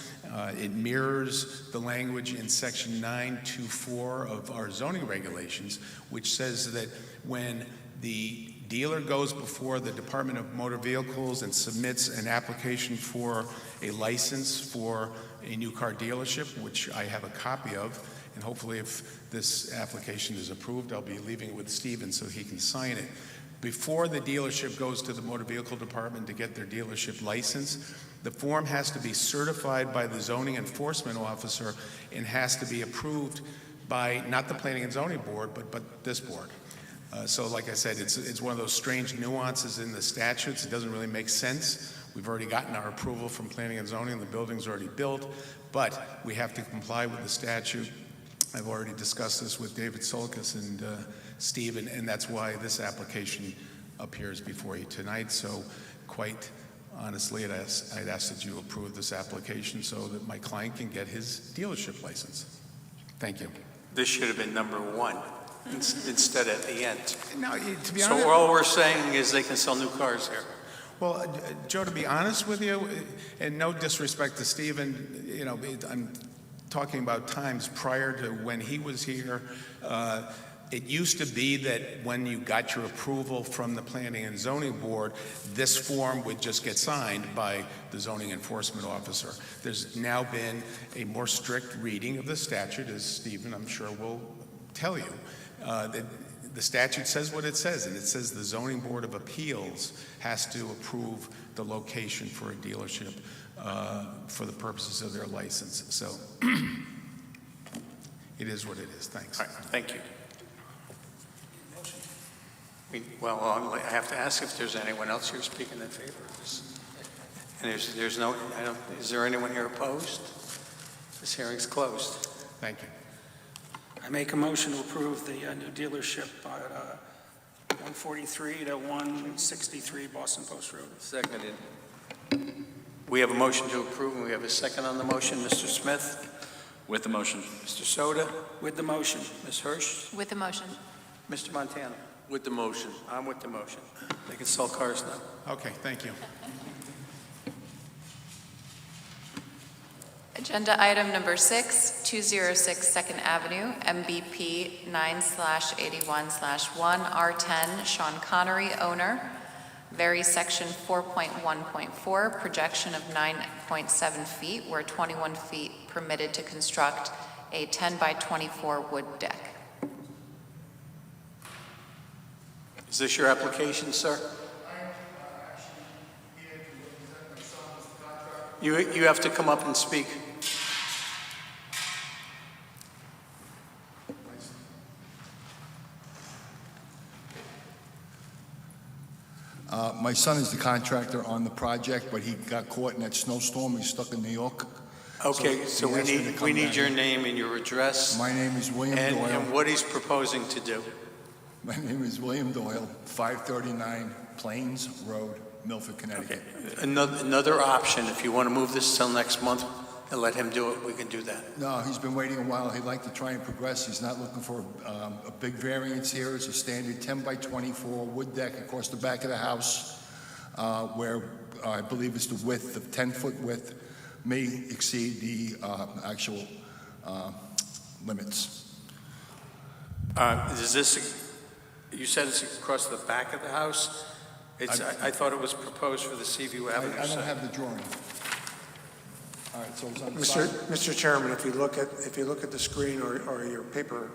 It mirrors the language in section 924 of our zoning regulations, which says that when the dealer goes before the Department of Motor Vehicles and submits an application for a license for a new car dealership, which I have a copy of, and hopefully if this application is approved, I'll be leaving it with Steven so he can sign it. Before the dealership goes to the Motor Vehicle Department to get their dealership license, the form has to be certified by the zoning enforcement officer and has to be approved by not the Planning and Zoning Board, but this board. So like I said, it's one of those strange nuances in the statutes. It doesn't really make sense. We've already gotten our approval from Planning and Zoning, the building's already built, but we have to comply with the statute. I've already discussed this with David Solkis and Steve, and that's why this application appears before you tonight. So quite honestly, I'd ask that you approve this application so that my client can get his dealership license. Thank you. This should have been number one instead at the end. No, to be honest. So all we're saying is they can sell new cars there. Well, Joe, to be honest with you, and no disrespect to Stephen, you know, I'm talking about times prior to when he was here. It used to be that when you got your approval from the Planning and Zoning Board, this form would just get signed by the zoning enforcement officer. There's now been a more strict reading of the statute, as Stephen, I'm sure, will tell you. That the statute says what it says, and it says the Zoning Board of Appeals has to approve the location for a dealership for the purposes of their license. So it is what it is. Thanks. All right, thank you. Well, I have to ask if there's anyone else here speaking in favor of this. And there's no, is there anyone here opposed? This hearing's closed. Thank you. I make a motion to approve the new dealership at 143 to 163 Boston Post Road. Seconded. We have a motion to approve, and we have a second on the motion. Mr. Smith? With the motion. Mr. Soda? With the motion. Ms. Hirsch? With the motion. Mr. Montana? With the motion. I'm with the motion. They can sell cars now. Okay, thank you. Agenda item number 6, 206 Second Avenue, MBP 9/81/1, R10, Sean Connery, owner. Vary section 4.1.4, projection of 9.7 feet, where 21 feet permitted to construct a 10 by 24 wood deck. Is this your application, sir? You have to come up and speak. My son is the contractor on the project, but he got caught in that snowstorm. He's stuck in New York. Okay, so he we asked me to need come down your here. name and your address. My name is William Doyle. And what he's proposing to do. My name is William Doyle, 539 Plains Road, Milford, Connecticut. Another option, if you want to move this till next month and let him do it, we can do that. No, he's been waiting a while. He'd like to try and progress. He's not looking for a big variance here. It's a standard 10 by 24 wood deck across the back of the house, where I believe it's the width, the 10-foot width, may exceed the actual limits. Is this, you said it's across the back of the house? I thought it was proposed for the Seaview Avenue I side. don't have the drawing. All right, so it's on the Mr. Chairman, if you look at the screen or your paper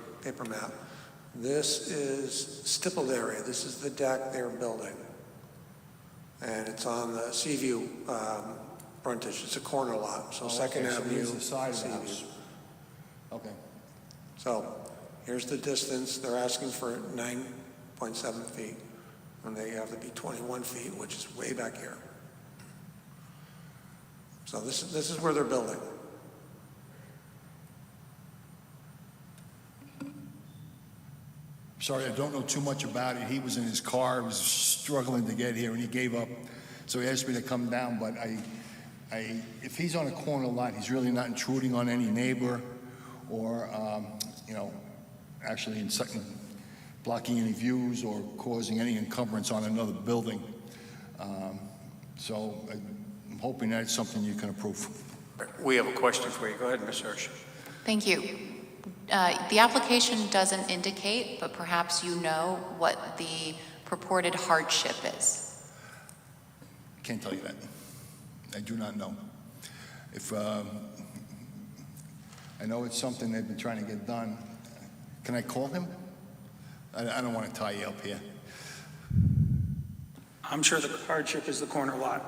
map, this is stippled area. This is the deck they're building, and it's on the Seaview frontage. It's a corner lot, so Second Avenue. So the side of the Seaview. house. Okay. So here's the distance. They're asking for 9.7 feet, and they have to be 21 feet, which is way back here. So this is where they're building. Sorry, I don't know too much about it. He was in his car, was struggling to get here, and he gave up. So he asked me to come down, but if he's on a corner lot, he's really not intruding on any neighbor or, actually blocking any views or causing any encumbrance on another building. So I'm hoping that's something you can approve. We have a question for you. Go ahead, Ms. Hirsch. Thank you. The application doesn't indicate, but perhaps you know what the purported hardship is? Can't tell you that. I do not know. If, I know it's something they've been trying to get done. Can I call him? I don't want to tie you up here. I'm sure the hardship is the corner lot.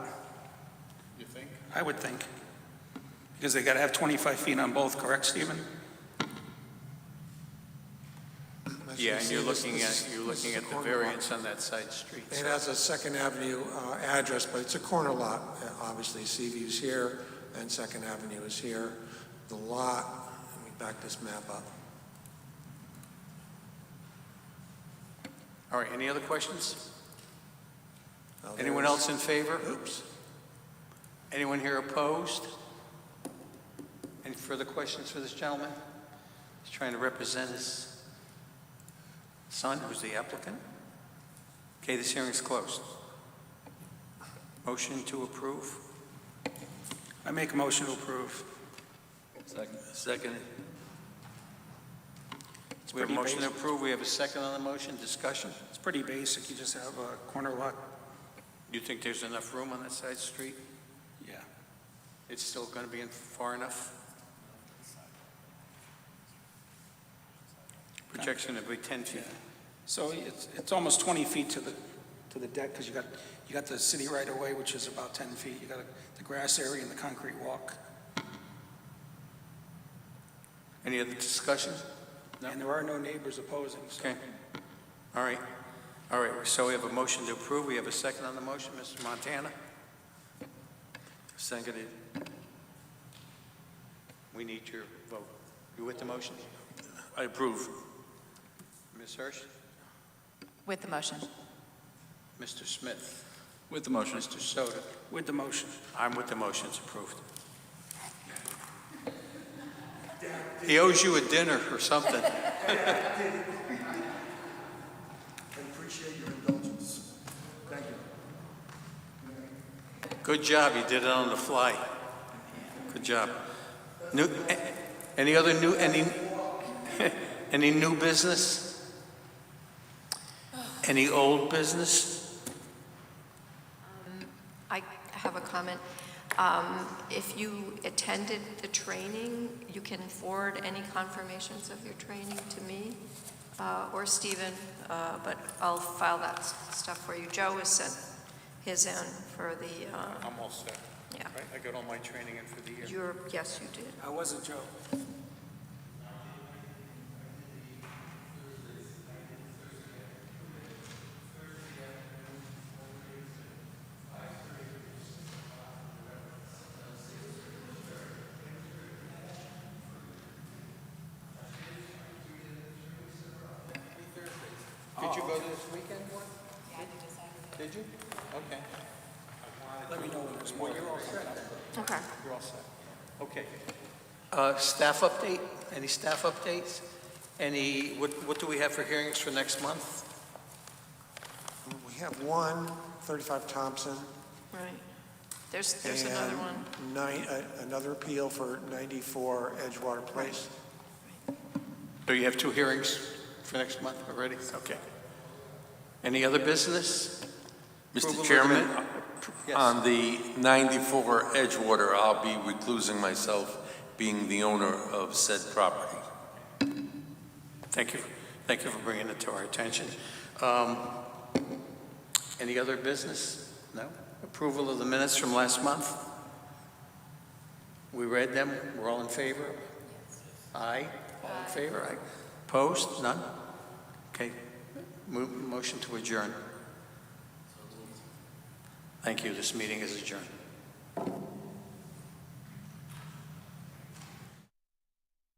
You think? I would think. Because they got to have 25 feet on both, correct, Stephen? Yeah, and you're looking at the variance on that side street. It has a Second Avenue address, but it's a corner lot. Obviously, Seaview's here, and Second Avenue is here. The lot, let me back this map up. All right, any other questions? Anyone else in favor? Oops. Anyone here opposed? Any further questions for this gentleman? He's trying to represent his son, who's the applicant. Okay, this hearing is closed. Motion to approve? I make a motion to approve. Second. We have a motion to approve. We have a second on the motion. Discussion? It's pretty basic. You just have a corner lot. You think there's enough room on that side street? Yeah. It's still going to be far enough? Projection of 10 feet. So it's almost 20 feet to the deck because you got the city right away, which is about 10 feet. You got the grass area and the concrete walk. Any other discussion? No? And there are no neighbors opposing. So. Okay. All right. All right. So we have a motion to approve. We have a second on the motion. Mr. Montana? Seconded. We need your vote. You with the motion? I approve. Ms. Hirsch? With the motion. Mr. Smith? With the motion. Mr. Soto? With the motion. I'm with the motion. It's approved. He owes you a dinner or something. I appreciate your indulgence. Thank you. Good job. You did it on the fly. Good job. Any new business? Any old business? I have a comment. If you attended the training, you can forward any confirmations of your training to me or Stephen, but I'll file that stuff for you. Joe has sent his in for the... I'm all set. Yeah. Right? I got all my training in for the year. Yes, you did. I wasn't Joe. Did you go to this weekend one? Did you? Okay. Let me know when there's more. You're all set. Okay. You're all set. Okay. Staff update? Any staff updates? What do we have for hearings for next month? We have one, 35 Thompson. Right. There's another one. Another appeal for 94 Edgewater Place. So you have 2 hearings for next month already? Okay. Any other business? Mr. Chairman, Yes. on the 94 Edgewater, I'll be reclusing myself, being the owner of said property. Thank you. Thank you for bringing it to our attention. Any other business? No? Approval of the minutes from last month? We read them. We're all in favor? Aye. All in favor? Aye. Opposed? None? Okay. Motion to adjourn. Thank you. This meeting is adjourned.